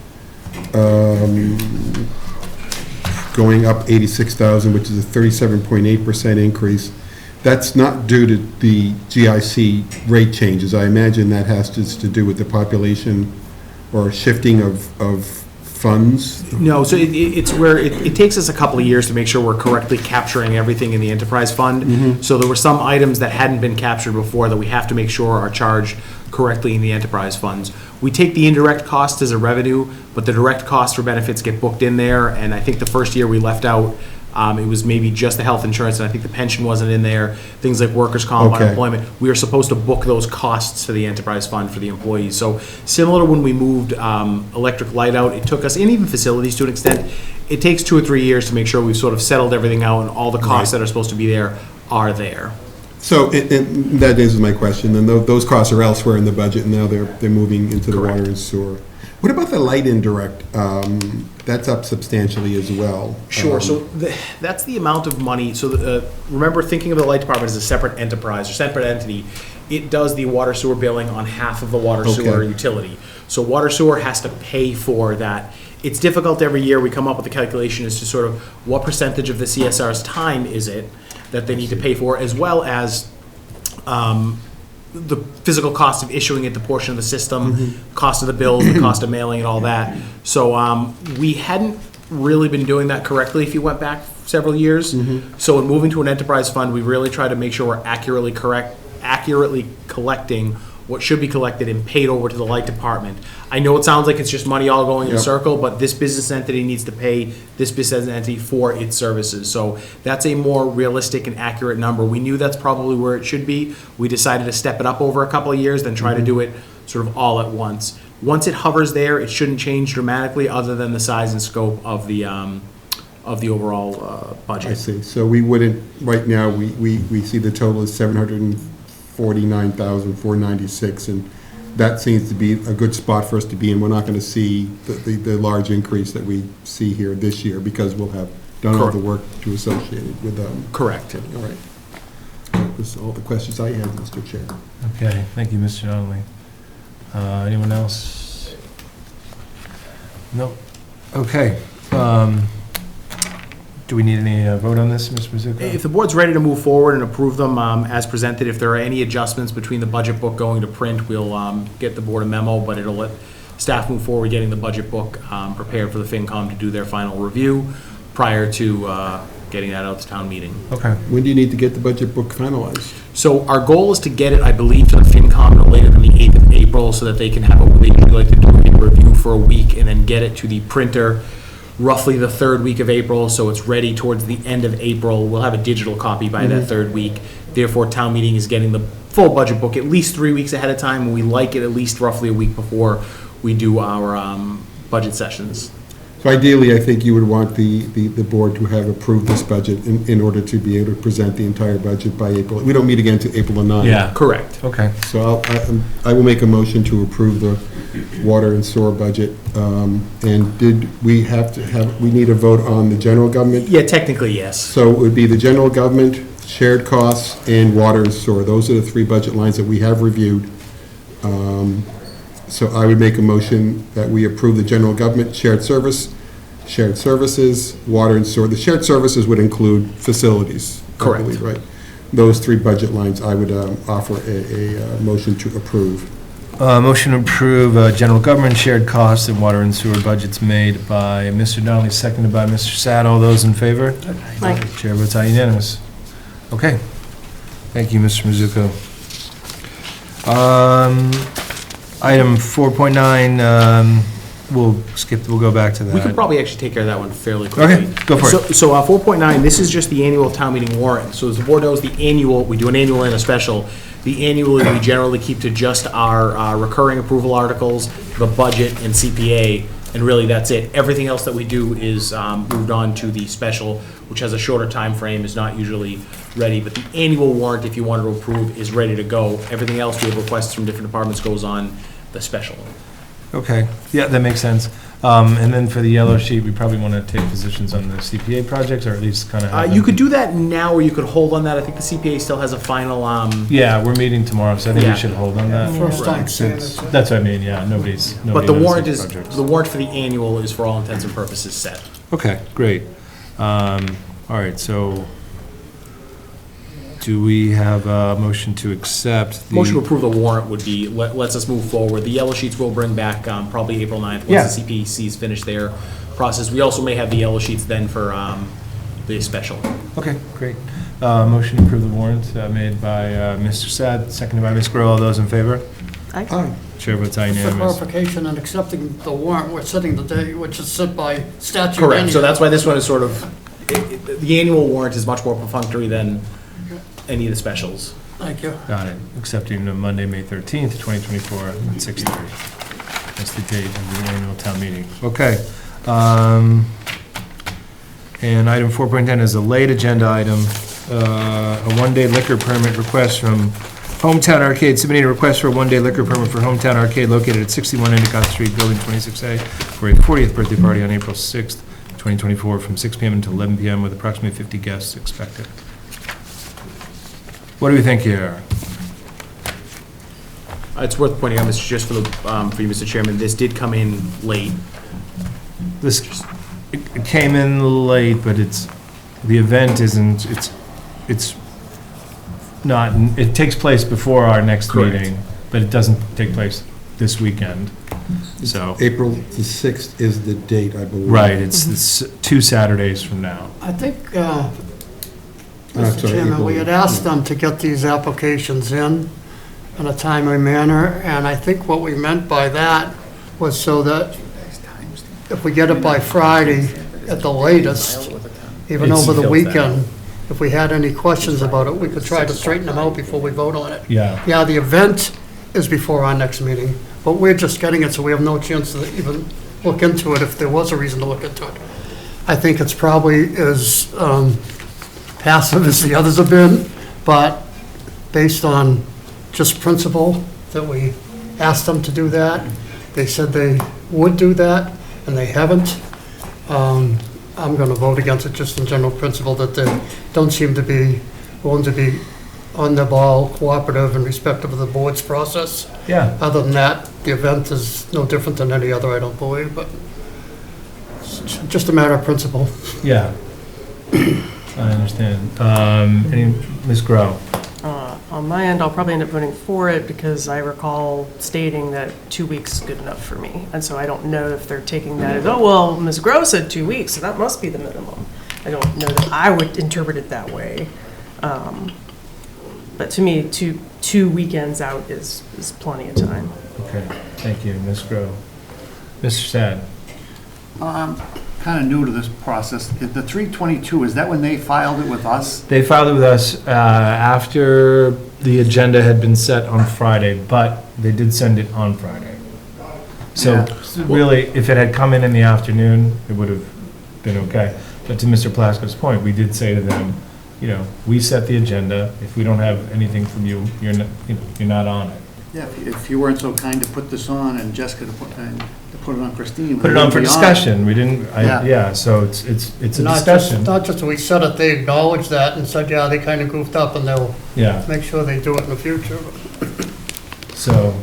going up 86,000, which is a 37.8% increase. That's not due to the GIC rate changes. I imagine that has to do with the population or shifting of funds. No, so it's where it takes us a couple of years to make sure we're correctly capturing everything in the enterprise fund. So there were some items that hadn't been captured before that we have to make sure are charged correctly in the enterprise funds. We take the indirect cost as a revenue, but the direct costs for benefits get booked in there, and I think the first year we left out, it was maybe just the health insurance, and I think the pension wasn't in there, things like workers' comp, Okay. unemployment. We are supposed to book those costs to the enterprise fund for the employees. So similar to when we moved electric light out, it took us, and even facilities to an extent, it takes 2 or 3 years to make sure we've sort of settled everything out and all the costs that are supposed to be there are there. So that is my question, and those costs are elsewhere in the budget, and now they're moving into the water and sewer. What about the light indirect? That's up substantially as well. Sure, so that's the amount of money, so remember, thinking of the light department as a separate enterprise or separate entity, it does the water sewer billing on half of the water sewer utility. So water sewer has to pay for that. It's difficult every year, we come up with a calculation as to sort of what percentage of the CSR's time is it that they need to pay for, as well as the physical cost of issuing it, the portion of the system, cost of the bills, the cost of mailing and all that. So we hadn't really been doing that correctly if you went back several years. So in moving to an enterprise fund, we really try to make sure we're accurately collecting what should be collected and paid over to the light department. I know it sounds like it's just money all going in a circle, but this business entity needs to pay this business entity for its services. So that's a more realistic and accurate number. We knew that's probably where it should be. We decided to step it up over a couple of years, then try to do it sort of all at once. Once it hovers there, it shouldn't change dramatically other than the size and scope of the overall budget. I see. So we wouldn't, right now, we see the total is $749,496, and that seems to be a good spot for us to be in. We're not going to see the large increase that we see here this year because we'll have done all the work to associate it with them. Correct. All right. That was all the questions I had, Mr. Chair. Okay, thank you, Mr. Donnelly. Anyone else? Nope. Okay. Do we need any vote on this, Mr. Mizuko? If the board's ready to move forward and approve them as presented, if there are any adjustments between the budget book going to print, we'll get the board a memo, but it'll let staff move forward getting the budget book prepared for the FinCom to do their final review prior to getting that out to town meeting. Okay. When do you need to get the budget book finalized? So our goal is to get it, I believe, to the FinCom no later than the 8th of April so that they can have they usually like to do a review for a week and then get it to the printer roughly the third week of April, so it's ready towards the end of April. We'll have a digital copy by that third week. Therefore, town meeting is getting the full budget book at least 3 weeks ahead of time, and we like it at least roughly a week before we do our budget sessions. So ideally, I think you would want the board to have approved this budget in order to be able to present the entire budget by April. We don't meet again to April the 9th. Yeah. Correct. Okay. So I will make a motion to approve the water and sewer budget. And did we we need a vote on the general government? Yeah, technically, yes. So it would be the general government, shared costs, and water and sewer. Those are the three budget lines that we have reviewed. So I would make a motion that we approve the general government, shared services, water and sewer. The shared services would include facilities. Correct. I believe, right? Those three budget lines, I would offer a motion to approve. Motion to approve general government shared costs and water and sewer budgets made by Mr. Donnelly, seconded by Mr. Sad. All those in favor? Aye. Chair votes aye, unanimous. Okay. Thank you, Mr. Mizuko. Item 4.9, we'll go back to that. We could probably actually take care of that one fairly quickly. Okay, go for it. So 4.9, this is just the annual town meeting warrant. So as the board knows, we do an annual and a special. The annual we generally keep to just our recurring approval articles, the budget, and CPA, and really that's it. Everything else that we do is moved on to the special, which has a shorter time frame, is not usually ready. But the annual warrant, if you wanted to approve, is ready to go. Everything else we have requests from different departments goes on the special. Okay, yeah, that makes sense. And then for the yellow sheet, we probably want to take positions on the CPA projects, or at least kind of have You them- could do that now, or you could hold on that. I think the CPA still has a final, Yeah, we're meeting tomorrow, so I think Yeah. we should hold on that. First time Makes seeing sense. it. That's what I mean, yeah, but nobody the knows warrant these is, projects. the warrant for the annual is for all intents and purposes set. Okay, great. All right, so do we have a motion to accept the? Motion to approve the warrant would be, lets us move forward. The yellow sheets will bring back probably April 9th, Yeah. once the CPC's finish their process. We also may have the yellow sheets then for the special. Okay, great. Motion to approve the warrant made by Mr. Sad, seconded by Ms. Grow. All those in favor? Aye. Aye. Chair votes aye, For unanimous. clarification and accepting the warrant, we're setting the date, which is set by statute. Correct, so anyway. that's why this one is sort of, the annual warrant is much more perfunctory than any of the specials. Thank you. Got it. Accepting the Monday, May 13th, 2024, at 6:30. That's the date of the annual town meeting. Okay. And item 4.10 is a late agenda item, a one-day liquor permit request from Hometown Arcade, submitting a request for a one-day liquor permit for Hometown Arcade located at 61 Endicott Street, Building 26A, for a 40th birthday party on April 6th, 2024, from 6 p.m. until 11 p.m., with approximately 50 guests expected. What do we think here? It's worth pointing out, just for you, Mr. Chairman, this did come in late. It came in late, but the event isn't, it's not, it takes place before our next Correct. meeting, but it doesn't take place this weekend, so. April the 6th is the date, I believe. Right, it's 2 Saturdays from now. I think, sorry, Mr. Chairman, we had asked them to get these applications in a timely manner, and I think what we meant by that was so that if we get it by Friday at the latest, even It's- over the fills that weekend, if we had any questions about it, we could try to straighten them out before we vote on it. Yeah, Yeah, the event is before our next meeting, but we're just getting it, so we have no chance to even look into it if there was a reason to look into it. I think it's probably as passive as the others have been, but based on just principle that we asked them to do that. They said they would do that, and they haven't. I'm going to vote against it just in general principle that they don't seem to be willing to be on the ball, cooperative, and respectful of the board's process. Yeah. Other than that, the event is no different than any other, I don't believe, but it's just a matter of principle. Yeah. I understand. Ms. Grow? On my end, I'll probably end up voting for it because I recall stating that 2 weeks is good enough for me. And so I don't know if they're taking that as, oh, well, Ms. Grow said 2 weeks, so that must be the minimum. I don't know that I would interpret it that way. But to me, two weekends out is plenty of time. Okay, thank you, Ms. Grow. Mr. Sad? Kind of new to this process. The 322, is that when they filed it with us? They filed it with us after the agenda had been set on Friday, but they did send it on Friday. So Yeah. really, if it had come in the afternoon, it would have been okay. But to Mr. Plasko's point, we did say to them, you know, we set the agenda. If we don't have anything from you, you're not on it. Yeah, if you weren't so kind to put this on and Jessica to put it on Christine. Put it on for discussion. We didn't, Yeah. yeah, so it's a Not discussion. Not just that we said it, they acknowledged that and said, yeah, they kind of goofed up and they'll Yeah, make sure they do it in the future. so,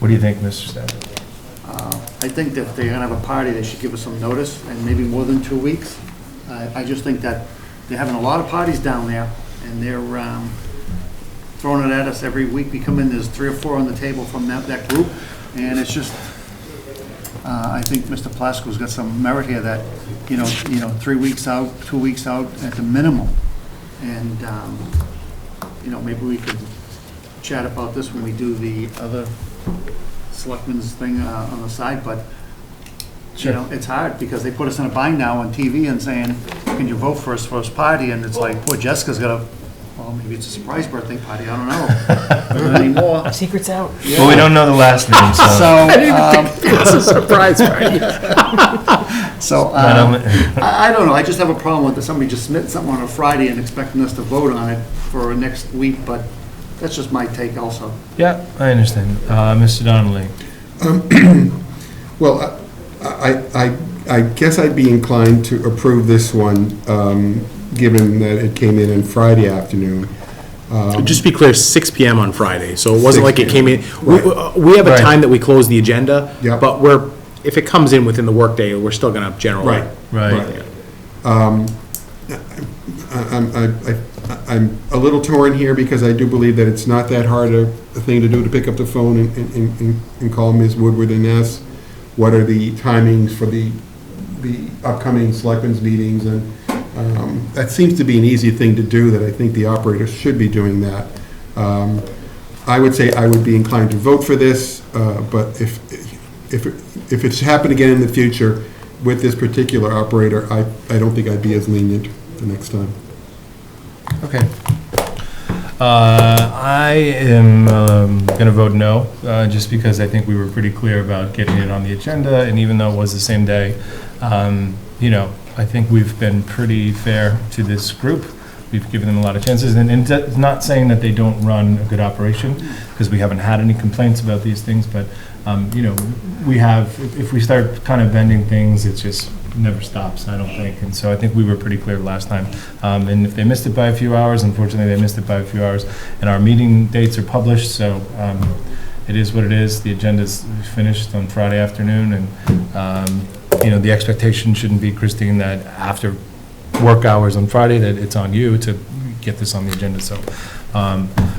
what do you think, Mr. Sad? I think that if they're gonna have a party, they should give us some notice, and maybe more than 2 weeks. I just think that they're having a lot of parties down there, and they're throwing it at us every week. We come in, there's 3 or 4 on the table from that group, and it's just, I think Mr. Plasko's got some merit here that, 3 weeks out, 2 weeks out at the minimum. And, maybe we could chat about this when we do the other selectmen's thing on the side, but, it's hard because they put us in a bind now on TV and saying, can you vote for us for this party? And it's like, poor Jessica's got a, well, maybe it's a surprise birthday party, I don't know. Anymore. Secret's out. Well, we don't know the last name, so. It's a surprise party. So, I don't know, I just have a problem with somebody just submitting something on a Friday and expecting us to vote on it for next week, but that's just my take also. Yeah, I understand. Mr. Donnelly? Well, I guess I'd be inclined to approve this one, given that it came in on Friday afternoon. Just to be clear, 6 PM on Friday, so it wasn't 6 like it came in. Right. We have a Right. time that we close the agenda, Yeah. but if it comes in within the workday, we're still gonna generally. Right. Right. I'm a little torn here because I do believe that it's not that hard a thing to do to pick up the phone and call Ms. Woodward and ask what are the timings for the upcoming selectmen's meetings, and that seems to be an easy thing to do, that I think the operator should be doing that. I would say I would be inclined to vote for this, but if it's happened again in the future with this particular operator, I don't think I'd be as lenient the next time. Okay. I am going to vote no, just because I think we were pretty clear about getting it on the agenda, and even though it was the same day, I think we've been pretty fair to this group. We've given them a lot of chances, and it's not saying that they don't run a good operation, because we haven't had any complaints about these things, but, we have, if we start kind of bending things, it just never stops, I don't think. And so I think we were pretty clear last time. And if they missed it by a few hours, unfortunately, they missed it by a few hours. And our meeting dates are published, so it is what it is. The agenda's finished on Friday afternoon, and, the expectation shouldn't be, Christine, that after work hours on Friday, that it's on you to get this on the agenda. So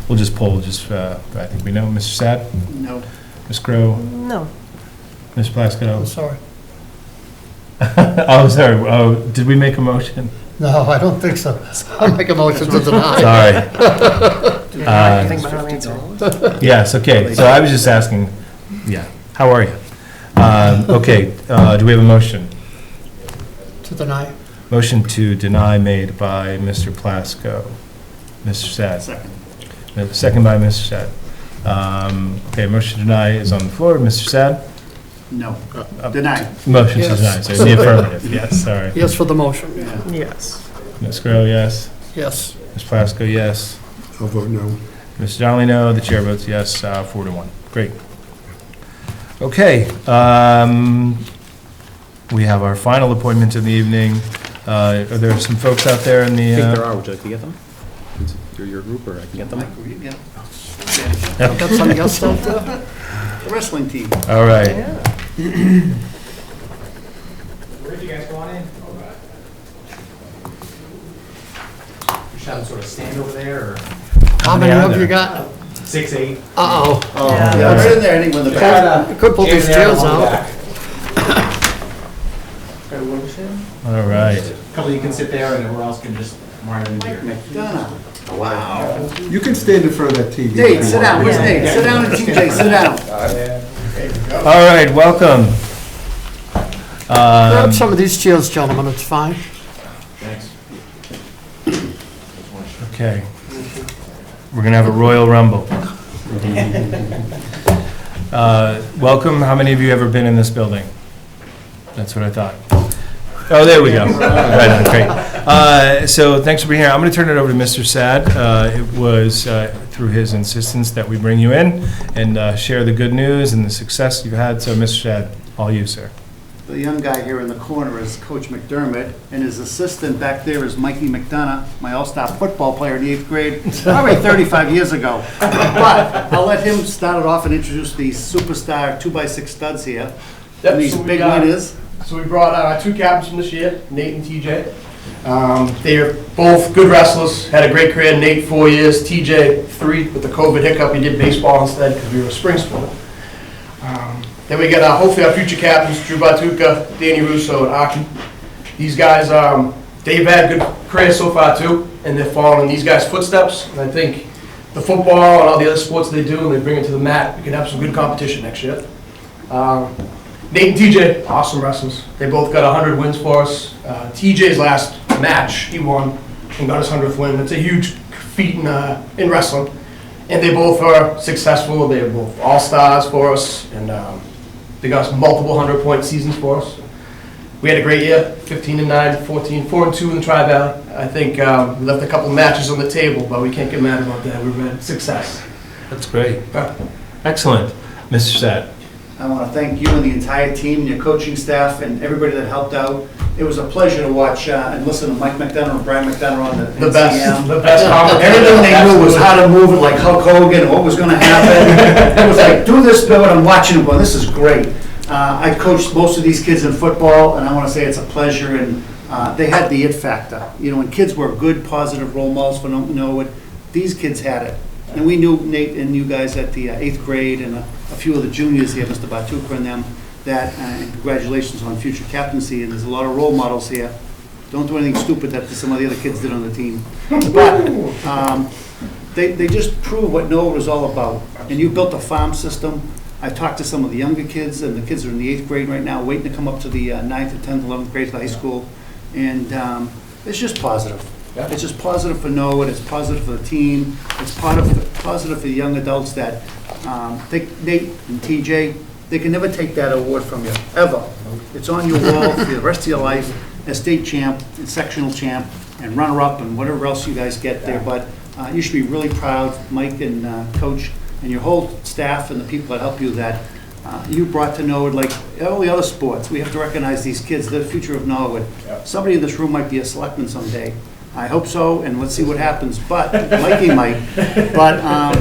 we'll just poll, I think we know. Mr. Sad? No. Ms. Crowe? No. Ms. Plasko? I'm sorry. Oh, sorry. Oh, did we make a motion? No, I don't think so. I'll make a motion to deny. Sorry. I think my answer. Yes, okay. So I was just asking, yeah, how are you? Okay, do we have a motion? To deny. Motion to deny made by Mr. Plasko. Mr. Sad. Second. Second by Mr. Sad. Okay, motion to deny is on the floor. Mr. Sad? No. Deny. Motion to Yes. deny, so in the affirmative, yes, sorry. Yes for the motion. Yes. Ms. Grow, yes. Yes. Ms. Plasko, yes. I'll vote no. Mr. Donnelly, no. The chair votes yes, 4-1. Great. Okay. We have our final appointment in the evening. Are there some folks out there in the? I think there are. Would you like to get them? Through your group, or I can get them? Got some guests out there? The wrestling team. All right. Where'd you guys go on in? Just have them sort of stand over there, or? How many have you got? 6, 8. Uh-oh. Yeah, right in there, I think, when the back. You could pull these chairs out. All right. A couple you can sit there, and everyone else can just mark in here. Wow. You can stand in front of that TV. Nate, sit down, where's Nate? Sit down, and TJ, sit down. All right, welcome. Grab some of these chairs, gentlemen, it's fine. Thanks. Okay. We're going to have a royal rumble. Welcome. How many of you ever been in this building? That's what I thought. Oh, there we go. Right on, great. So thanks for being here. I'm going to turn it over to Mr. Sad. It was through his insistence that we bring you in and share the good news and the success you've had. So, Mr. Sad, all you, sir. The young guy here in the corner is Coach McDermott, and his assistant back there is Mikey McDonough, my all-star football player in the 8th grade, probably 35 years ago. But I'll let him start it off and introduce the superstar 2x6 studs here. Yep, And these so we big got- winners. So we brought 2 captains from this year, Nate and TJ. They're both good wrestlers, had a great career. Nate 4 years, TJ 3 with the COVID hiccup. He did baseball instead because we were a spring sport. Then we got hopefully our future captains, Drew Batuka, Danny Russo, and Aki. These guys, they've had good careers so far too, and they're following in these guys' footsteps. And I think the football and all the other sports they do, and they bring it to the mat, we can have some good competition next year. Nate and TJ, awesome wrestlers. They both got 100 wins for us. TJ's last match, he won and got his 100th win. It's a huge feat in wrestling. And they both are successful. They're both all-stars for us. And they got us multiple 100-point seasons for us. We had a great year, 15-9, 4-2 in the Tri-Valley. I think we left a couple matches on the table, but we can't get mad about that. We've had success. That's great. Excellent. Mr. Sad. I want to thank you and the entire team and your coaching staff and everybody that helped out. It was a pleasure to watch and listen to Mike McDonough and Brian McDonough on the The NCM. best commentator. Everything they knew was how to move it, like Hulk Hogan, and what was going to happen. It was like, do this, Bill, and I'm watching them going, this is great. I coached most of these kids in football, and I want to say it's a pleasure, and they had the it factor. You know, when kids were good, positive role models for Norwood, these kids had it. And we knew Nate and you guys at the 8th grade and a few of the juniors here, Mr. Batuka and them, that, and congratulations on future captaincy, and there's a lot of role models here. Don't do anything stupid that some of the other kids did on the team. But they just prove what Norwood was all about. And you built a farm system. I talked to some of the younger kids, and the kids are in the 8th grade right now, waiting to come up to the 9th or 10th, 11th grade of high school. And it's just positive. It's just positive for Norwood, it's positive for the team, it's positive for the young adults that Nate and TJ, they can never take that award from you, ever. It's on your wall for the rest of your life as state champ, and sectional champ, and runner-up, and whatever else you guys get there. But you should be really proud, Mike and Coach, and your whole staff and the people that help you, that you brought to Norwood, like all the other sports. We have to recognize these kids, they're the future of Norwood. Somebody in this room might be a selectman someday. I hope so, and let's see what happens, but, Mikey might. But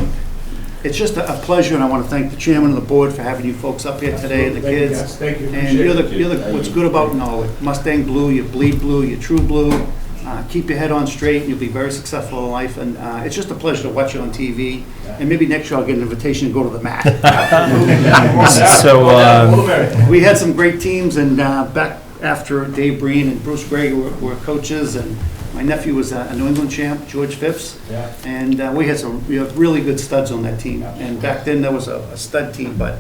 it's just a pleasure, and I want to thank the chairman of the board for having you folks up here today, and the Thank you, kids. guys. Thank you. And you're the, what's good about Norwood. Mustang blue, you bleed blue, you're true blue. Keep your head on straight, and you'll be very successful in life, and it's just a pleasure to watch you on TV. And maybe next year I'll get an invitation to go to the mat. So, We had some great teams, and back after Dave Breen and Bruce Gregg were coaches, and my nephew was a New England champ, George Phipps. Yeah. And we had really good studs on that team. And back then, there was a stud team, but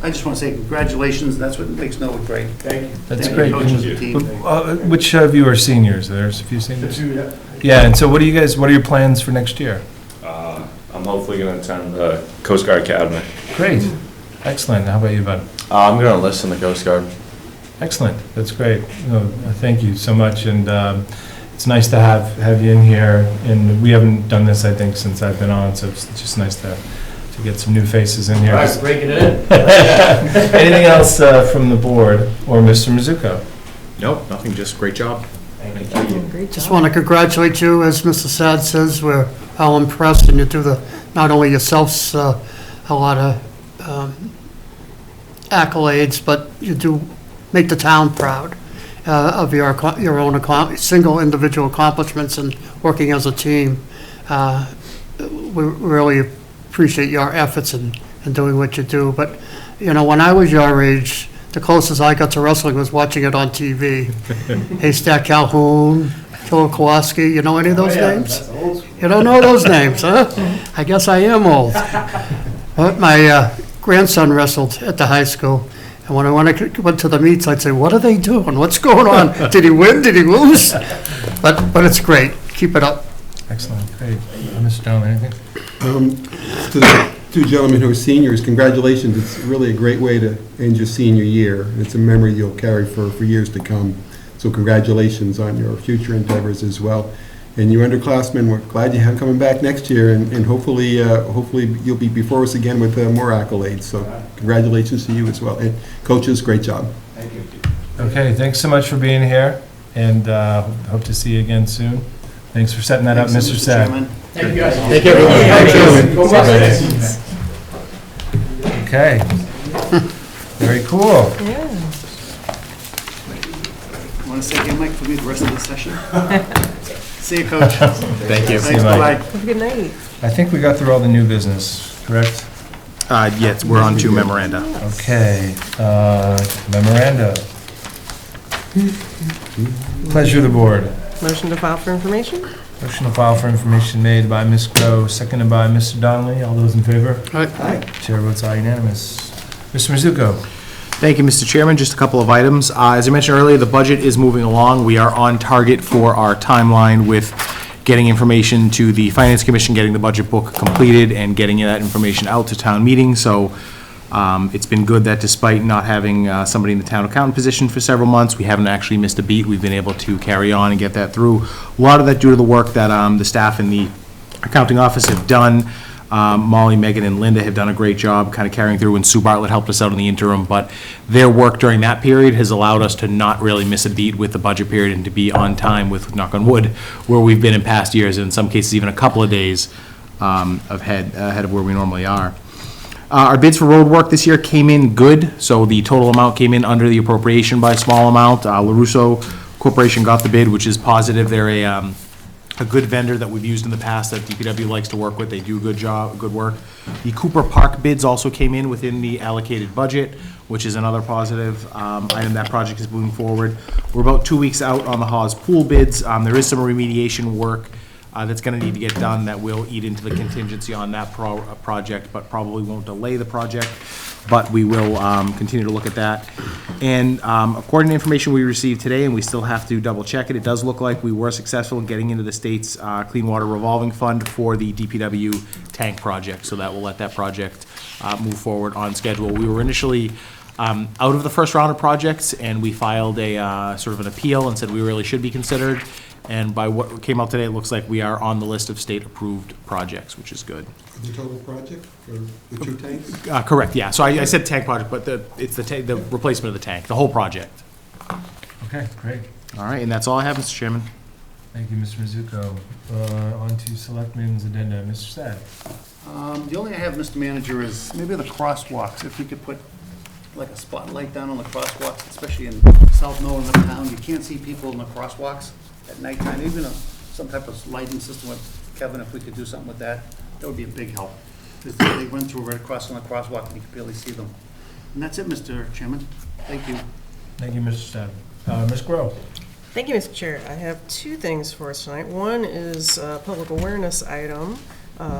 I just want to say congratulations, that's what makes Norwood great. Thank you. that's Thank great. you, coaches and team. Which of you are seniors? There's a few The seniors. 2, yeah. Yeah, and so what are your plans for next year? I'm hopefully going to attend the Coast Guard Academy. Great. Excellent. How about you, bud? I'm going to enlist in the Coast Guard. Excellent. That's great. No, thank you so much. And, it's nice to have you in here, and we haven't done this, I think, since I've been on, so it's just nice to get some new faces in here. All right, breaking it in. Anything else from the board or Mr. Mizuko? Nope, nothing, just great job. Thank you. Great Just job. want to congratulate you, as Mr. Sad says, we're all impressed, and you do not only yourselves a lot of accolades, but you do make the town proud of your own single individual accomplishments and working as a team. We really appreciate your efforts in doing what you do. But, when I was your age, the closest I got to wrestling was watching it on TV. Haystack Calhoun, Phil Kowalski, you know any of those names? That's old school. You don't know those names, huh? I guess I am old. But my grandson wrestled at the high school, and when I went to the meets, I'd say, "What are they doing? What's going on? Did he win? Did he lose?" But it's great. Keep it up. Excellent, great. Mr. Donnelly, anything? To the two gentlemen who are seniors, congratulations. It's really a great way to end your senior year. It's a memory you'll carry for years to come. So congratulations on your future endeavors as well. And you underclassmen, we're glad you're coming back next year, and hopefully you'll be before us again with more accolades. So congratulations to you as well. And coaches, great job. Thank you. Okay, thanks so much for being here, and hope to see you again soon. Thanks for setting that up, Thanks, Mr. Sad. Chairman. Thank you, guys. Take care, everyone. Thank you. Okay. Very cool. Yeah. Want to stay here, Mike, for me the rest of the session? See you, Coach. Thank you. See you, Thanks, Mike. bye-bye. Have a good night. I think we got through all the new business, correct? Yes, we're on to memoranda. Okay, memoranda. Pleasure of the board. Motion to file for information? Motion to file for information made by Ms. Crowe, seconded by Mr. Donnelly. All those in favor? Aye. Chair votes aye, unanimous. Mr. Mizuko. Thank you, Mr. Chairman. Just a couple of items. As I mentioned earlier, the budget is moving along. We are on target for our timeline with getting information to the Finance Commission, getting the budget book completed, and getting that information out to town meeting. So it's been good that despite not having somebody in the town accountant position for several months, we haven't actually missed a beat. We've been able to carry on and get that through. A lot of that due to the work that the staff in the accounting office have done. Molly, Megan, and Linda have done a great job kind of carrying through, and Sue Bartlett helped us out in the interim, but their work during that period has allowed us to not really miss a beat with the budget period and to be on time with, knock on wood, where we've been in past years, and in some cases even a couple of days ahead of where we normally are. Our bids for road work this year came in good, so the total amount came in under the appropriation by a small amount. LaRusso Corporation got the bid, which is positive. They're a good vendor that we've used in the past that DPW likes to work with. They do a good job, good work. The Cooper Park bids also came in within the allocated budget, which is another positive item. That project is moving forward. We're about 2 weeks out on the Hawes Pool bids. There is some remediation work that's going to need to get done that will eat into the contingency on that project, but probably won't delay the project. But we will continue to look at that. And according to information we received today, and we still have to double check it, it does look like we were successful in getting into the state's Clean Water Revolving Fund for the DPW tank project. So that will let that project move forward on schedule. We were initially out of the first round of projects, and we filed a sort of an appeal and said we really should be considered. And by what came out today, it looks like we are on the list of state-approved projects, which is good. The total project for the two tanks? Correct, yeah. So I said tank project, but it's the replacement of the tank, the whole project. Okay, great. All right, and that's all I have, Mr. Chairman. Thank you, Mr. Mizuko. On to Selectmen's addenda. Mr. Sad. The only I have, Mr. Manager, is maybe the crosswalks. If you could put like a spotlight down on the crosswalks, especially in South Norwood town. You can't see people in the crosswalks at nighttime. Even some type of lighting system with Kevin, if we could do something with that, that would be a big help. Because they went through right across on the crosswalk and you could barely see them. And that's it, Mr. Chairman. Thank you. Thank you, Mr. Sad. Ms. Grow. Thank you, Mr. Chair. I have two things for us tonight. One is a public awareness item.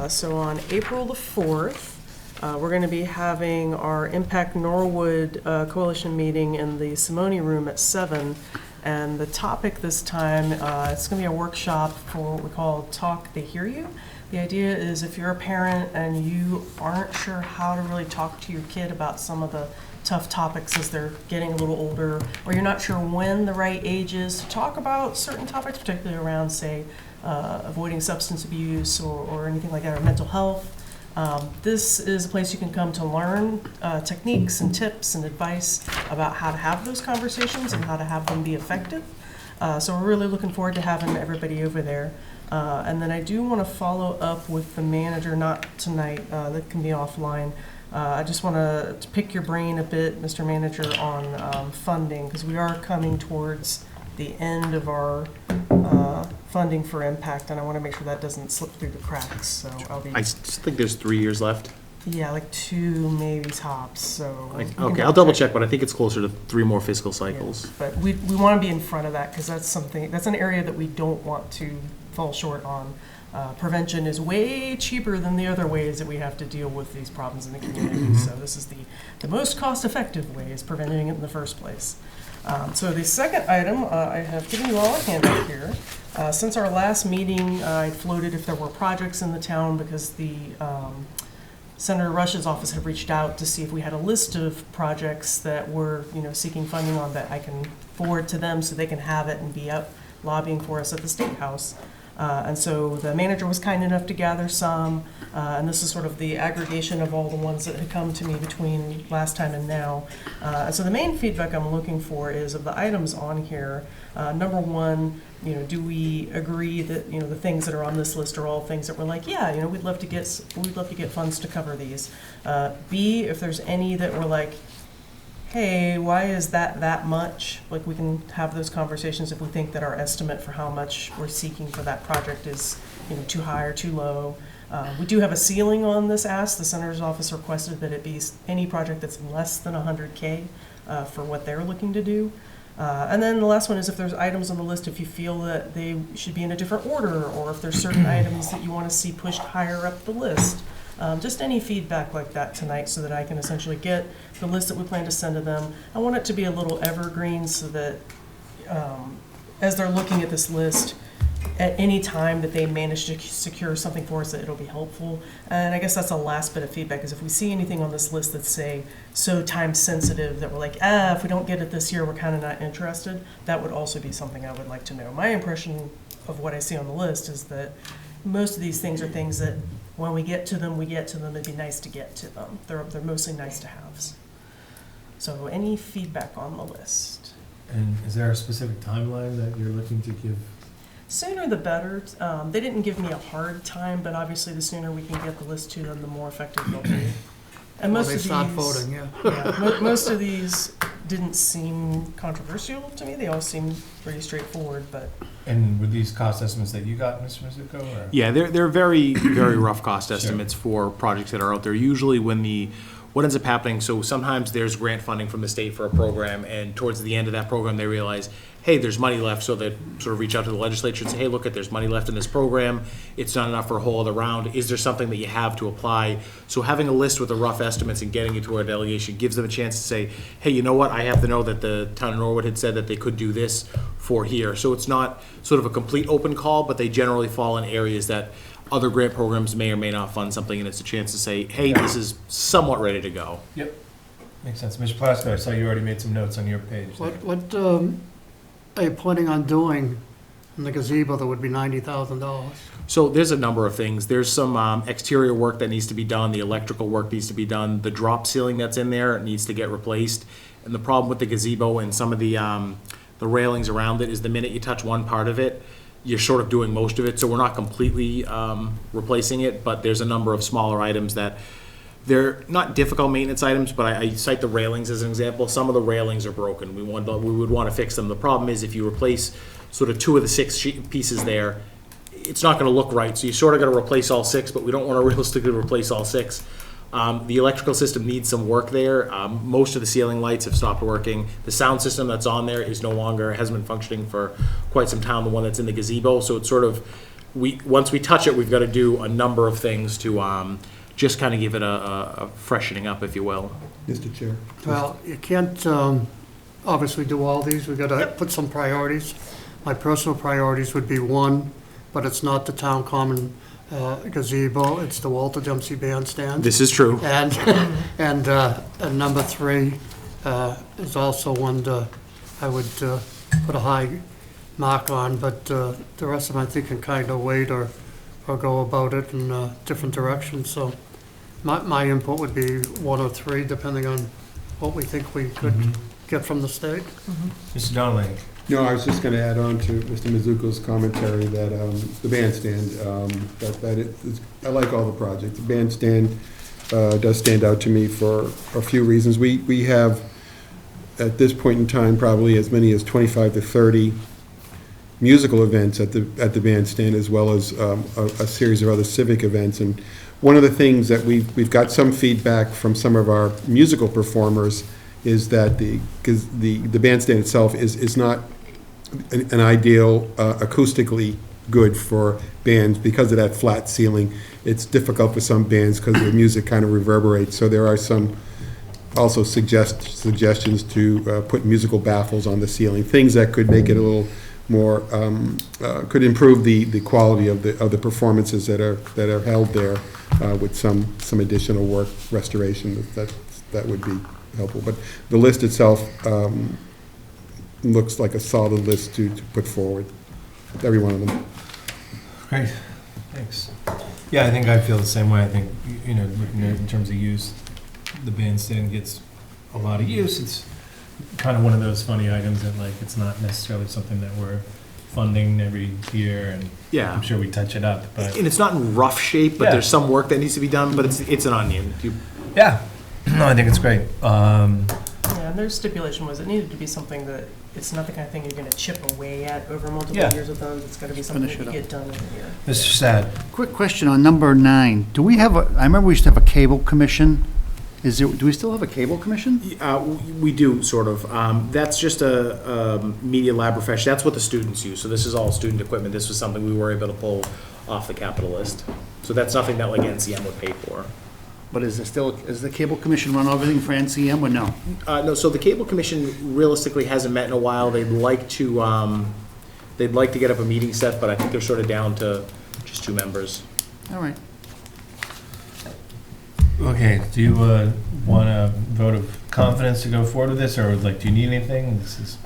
So on April the 4th, we're going to be having our Impact Norwood Coalition meeting in the Simone Room at 7. And the topic this time, it's going to be a workshop for what we call Talk They Hear You. The idea is if you're a parent and you aren't sure how to really talk to your kid about some of the tough topics as they're getting a little older, or you're not sure when the right age is to talk about certain topics, particularly around, say, avoiding substance abuse or anything like that, or mental health. This is a place you can come to learn techniques and tips and advice about how to have those conversations and how to have them be effective. So we're really looking forward to having everybody over there. And then I do want to follow up with the manager, not tonight, that can be offline. I just want to pick your brain a bit, Mr. Manager, on funding, because we are coming towards the end of our funding for impact, and I want to make sure that doesn't slip through the cracks. So I'll be, I just think there's 3 years left. yeah, like 2 maybe tops. So we can Okay, I'll double check, but I think it's closer to 3 more fiscal cycles. Yeah, but we want to be in front of that, because that's an area that we don't want to fall short on. Prevention is way cheaper than the other ways that we have to deal with these problems in the community. So this is the most cost-effective way, is preventing it in the first place. So the second item, I have given you all a handout here. Since our last meeting, I floated if there were projects in the town, because the Senator Rush's office had reached out to see if we had a list of projects that we're seeking funding on, that I can forward to them so they can have it and be up lobbying for us at the State House. And so the manager was kind enough to gather some, and this is sort of the aggregation of all the ones that had come to me between last time and now. And so the main feedback I'm looking for is, of the items on here, number one, do we agree that the things that are on this list are all things that we're like, yeah, we'd love to get funds to cover these. B, if there's any that we're like, hey, why is that much? Like, we can have those conversations if we think that our estimate for how much we're seeking for that project is, too high or too low. We do have a ceiling on this ask. The Senator's office requested that it be any project that's less than $100K for what they're looking to do. And then the last one is, if there's items on the list, if you feel that they should be in a different order, or if there's certain items that you want to see pushed higher up the list. Just any feedback like that tonight, so that I can essentially get the list that we plan to send to them. I want it to be a little evergreen, so that as they're looking at this list, at any time that they manage to secure something for us, that it'll be helpful. And I guess that's the last bit of feedback, is if we see anything on this list that's, say, so time sensitive that we're like, if we don't get it this year, we're kind of not interested, that would also be something I would like to know. My impression of what I see on the list is that most of these things are things that, when we get to them, it'd be nice to get to them. They're mostly nice to haves. So any feedback on the list? And is there a specific timeline that you're looking to give? Sooner the better. They didn't give me a hard time, but obviously the sooner we can get the list to them, the more effective they'll be. And most They of start these, voting, yeah. most of these didn't seem controversial to me. They all seemed pretty straightforward, but. And were these cost estimates that you got, Mr. Mizuko? Or? Yeah, they're very, very rough cost estimates for projects that are out there. Usually what ends up happening, so sometimes there's grant funding from the state for a program, and towards the end of that program, they realize, hey, there's money left, so they sort of reach out to the legislature and say, hey, look, there's money left in this program. It's not enough for a whole other round. Is there something that you have to apply? So having a list with the rough estimates and getting it to our delegation gives them a chance to say, hey, you know what? I have to know that the town of Norwood had said that they could do this for here. So it's not sort of a complete open call, but they generally fall in areas that other grant programs may or may not fund something, and it's a chance to say, hey, this is somewhat ready to go. Yep. Makes sense. Mr. Plasko, I saw you already made some notes on your page. What are you planning on doing in the gazebo that would be $90,000? So there's a number of things. There's some exterior work that needs to be done. The electrical work needs to be done. The drop ceiling that's in there needs to get replaced. And the problem with the gazebo and some of the railings around it is, the minute you touch one part of it, you're sort of doing most of it. So we're not completely replacing it, but there's a number of smaller items that they're not difficult maintenance items, but I cite the railings as an example. Some of the railings are broken. We would want to fix them. The problem is, if you replace sort of 2 of the 6 pieces there, it's not going to look right. So you sort of got to replace all 6, but we don't want to realistically replace all 6. The electrical system needs some work there. Most of the ceiling lights have stopped working. The sound system that's on there hasn't been functioning for quite some time, the one that's in the gazebo. So it's sort of, once we touch it, we've got to do a number of things to just kind of give it a freshening up, if you will. Mr. Chair. Well, you can't obviously do all these. We've got to put some priorities. My personal priorities would be 1, but it's not the town common gazebo, it's the Walter Dempsey Bandstand. This is true. And number 3 is also one I would put a high mark on, but the rest of them I think can kind of wait or go about it in different directions. So my input would be 1 or 3, depending on what we think we could get from the state. Mr. Donnelly? No, I was just going to add on to Mr. Mizuko's commentary that the bandstand, I like all the projects. The bandstand does stand out to me for a few reasons. We have, at this point in time, probably as many as 25 to 30 musical events at the bandstand, as well as a series of other civic events. And one of the things that we've got some feedback from some of our musical performers is that the bandstand itself is not an ideal acoustically good for bands because of that flat ceiling. It's difficult for some bands because the music kind of reverberates. So there are some also suggestions to put musical baffles on the ceiling, things that could make it a little more, could improve the quality of the performances that are held there with some additional work restoration that would be helpful. But the list itself looks like a solid list to put forward, every one of them. Great, thanks. Yeah, I think I feel the same way. I think, looking at it in terms of use, the bandstand gets a lot of use. It's kind of one of those funny items that, like, it's not necessarily something that we're funding every year, and Yeah. I'm sure we touch it up, but. And it's not in rough shape, but Yeah. there's some work that needs to be done, but it's an onion. Yeah, no, I think it's great. Yeah, and their stipulation was it needed to be something that, it's not the kind of thing you're gonna chip away at over multiple Yeah. years with those. It's gotta be something that Finish you it get done in a year. Mr. Sad, Quick question on number 9. Do we have I remember we used to have a cable commission. Do we still have a cable commission? We do, sort of. That's just a media lab refresh. That's what the students use. So this is all student equipment. This was something we were able to pull off the capital list. So that's nothing that like NCM would pay for. But is the cable commission run everything for NCM or no? No, so the cable commission realistically hasn't met in a while. They'd like to get up a meeting set, but I think they're sort of down to just 2 members. All right. okay, do you want a vote of confidence to go forward with this, or like, do you need anything? This is.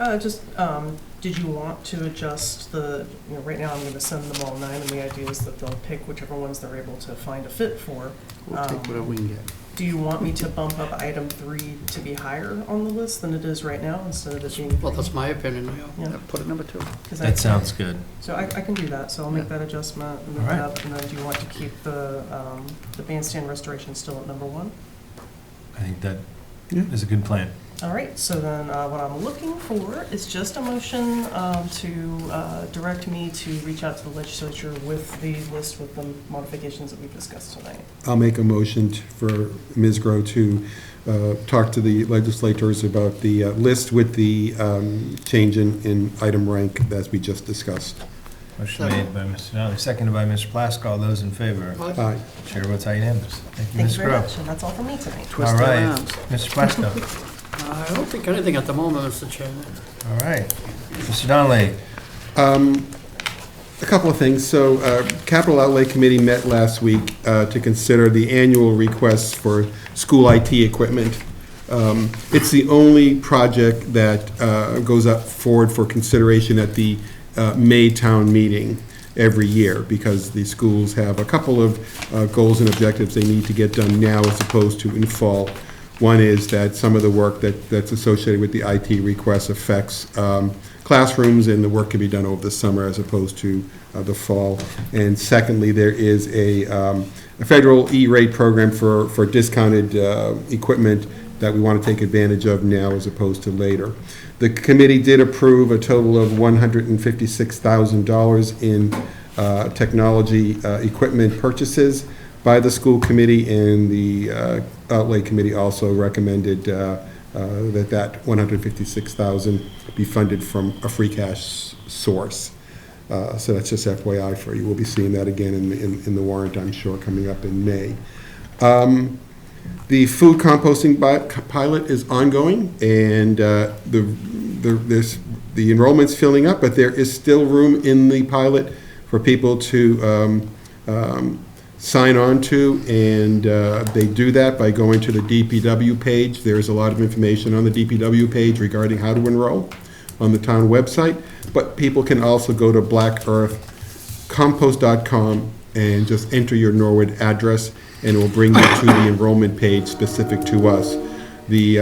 Did you want to adjust right now I'm gonna send them all 9, and the idea is that they'll pick whichever ones they're able to find a fit for. We'll take whatever we can get. Do you want me to bump up item 3 to be higher on the list than it is right now, instead of it being? Well, that's my opinion. Yeah. Put it number 2. 'Cause That sounds good. So I can do that, so I'll make that adjustment and move All it right. up, and then do you want to keep the bandstand restoration still at number 1? I think that Yeah. is a good plan. All right, so then what I'm looking for is just a motion to direct me to reach out to the legislature with the list with the modifications that we've discussed tonight. I'll make a motion for Ms. Grow to talk to the legislators about the list with the change in item rank as we just discussed. Motion made by Mr. Donnelly, seconded by Mr. Plasko. All those in favor? Aye. Chair votes aye unanimous. Thank you, Thank Ms. you very Grow. much, and that's all from me tonight. Twist All their right, arms. Mr. Plasko. I don't think anything at the moment, Mr. Chairman. All right, Mr. Donnelly. A couple of things. So, Capital Outlay Committee met last week to consider the annual requests for school IT equipment. It's the only project that goes up forward for consideration at the May town meeting every year, because the schools have a couple of goals and objectives they need to get done now as opposed to in fall. One is that some of the work that's associated with the IT requests affects classrooms, and the work can be done over the summer as opposed to the fall. And secondly, there is a federal E-rate program for discounted equipment that we want to take advantage of now as opposed to later. The committee did approve a total of $156,000 in technology equipment purchases by the school committee, and the Outlay Committee also recommended that $156,000 be funded from a free cash source. So that's just FYI for you. We'll be seeing that again in the warrant, I'm sure, coming up in May. The food composting pilot is ongoing, and the enrollment's filling up, but there is still room in the pilot for people to sign on to, and they do that by going to the DPW page. There's a lot of information on the DPW page regarding how to enroll on the town website, but people can also go to blackearthcompost.com and just enter your Norwood address, and it will bring you to the enrollment page specific to us. The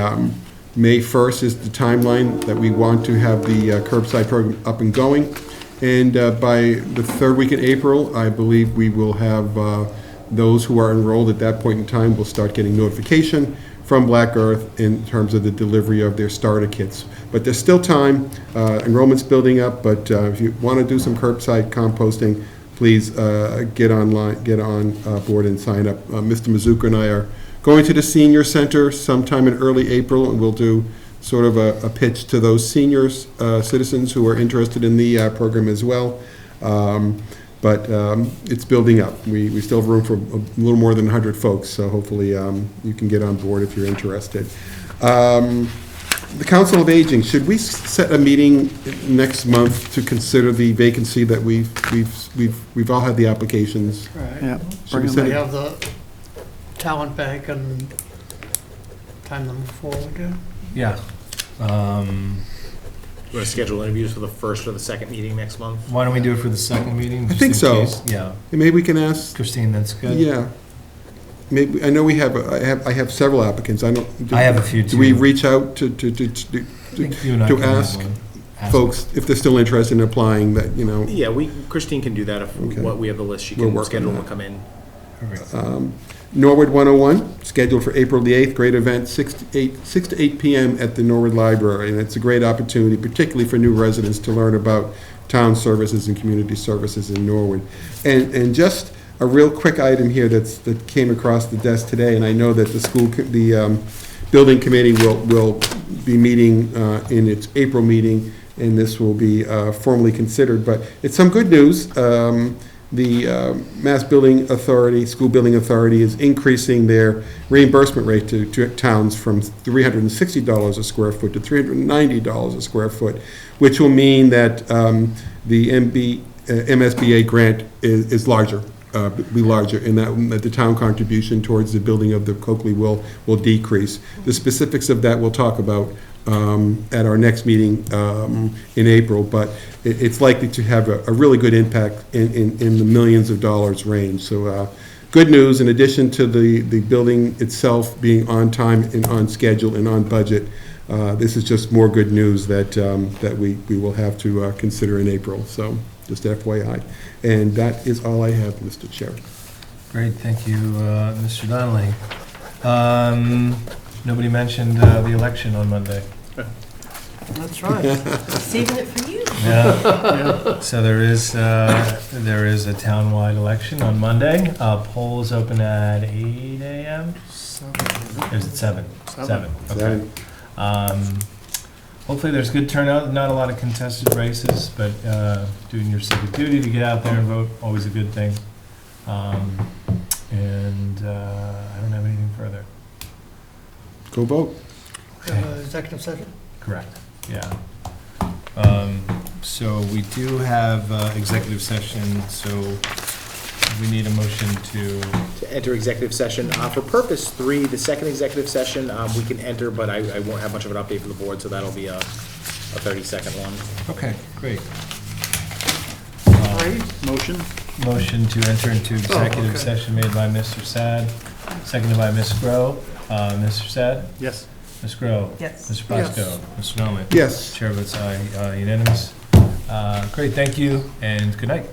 May 1st is the timeline that we want to have the curbside program up and going. And by the third week in April, I believe we will have those who are enrolled at that point in time will start getting notification from Black Earth in terms of the delivery of their starter kits. But there's still time. Enrollment's building up, but if you want to do some curbside composting, please get on board and sign up. Mr. Mizuka and I are going to the senior center sometime in early April, and we'll do sort of a pitch to those seniors, citizens who are interested in the program as well. But it's building up. We still have room for a little more than 100 folks, so hopefully you can get on board if you're interested. The Council of Aging, should we set a meeting next month to consider the vacancy that we've all had the applications? Right. Yeah. Should we We set it? have the talent bank and time to move forward, yeah. Yeah. You want to schedule interviews for the first or the second meeting next month? Why don't we do it for the second meeting? I just think in so. case? Yeah. And maybe we can ask, Christine, that's good. yeah. Maybe, I know I have several applicants. I don't. I have a few, Do we too. reach out to I think you and I to can have ask one. Ask folks if they're still interested in applying, that, you know? Yeah, Christine can do that if Okay. we have the list. She We'll can work on schedule them that. to come in. Perfect. Norwood 101, scheduled for April the 8th, great event, 6 to 8 p.m. at the Norwood Library. And it's a great opportunity, particularly for new residents, to learn about town services and community services in Norwood. And just a real quick item here that came across the desk today, and I know that the building committee will be meeting in its April meeting, and this will be formally considered, but it's some good news. The Mass Building Authority, School Building Authority, is increasing their reimbursement rate to towns from $360 a square foot to $390 a square foot, which will mean that the MSBA grant is larger, be larger, and that the town contribution towards the building of the Coakley will decrease. The specifics of that we'll talk about at our next meeting in April, but it's likely to have a really good impact in the millions of dollars range. So good news, in addition to the building itself being on time and on schedule and on budget, this is just more good news that we will have to consider in April. So just FYI. And that is all I have, Mr. Chair. Great, thank you, Mr. Donnelly. Nobody mentioned the election on Monday. That's right. Saving it for you. Yeah. So there is a townwide election on Monday. Polls open at 8 a.m. Or is it 7? 7. Okay. Hopefully there's good turnout. Not a lot of contested races, but doing your civic duty to get out there and vote, always a good thing. And I don't have anything further. Go vote. Executive session? Correct. Yeah. So we do have executive session, so we need a motion to, Enter executive session. For purpose 3, the second executive session, we can enter, but I won't have much of an update for the board, so that'll be a 30-second one. okay, great. Motion? Motion to enter into executive okay. session made by Mr. Sad, seconded by Ms. Grow. Mr. Sad? Yes. Ms. Grow? Yes. Mr. Plasko? Mr. Donnelly? Yes. Chair votes aye, unanimous. Great, thank you, and good night.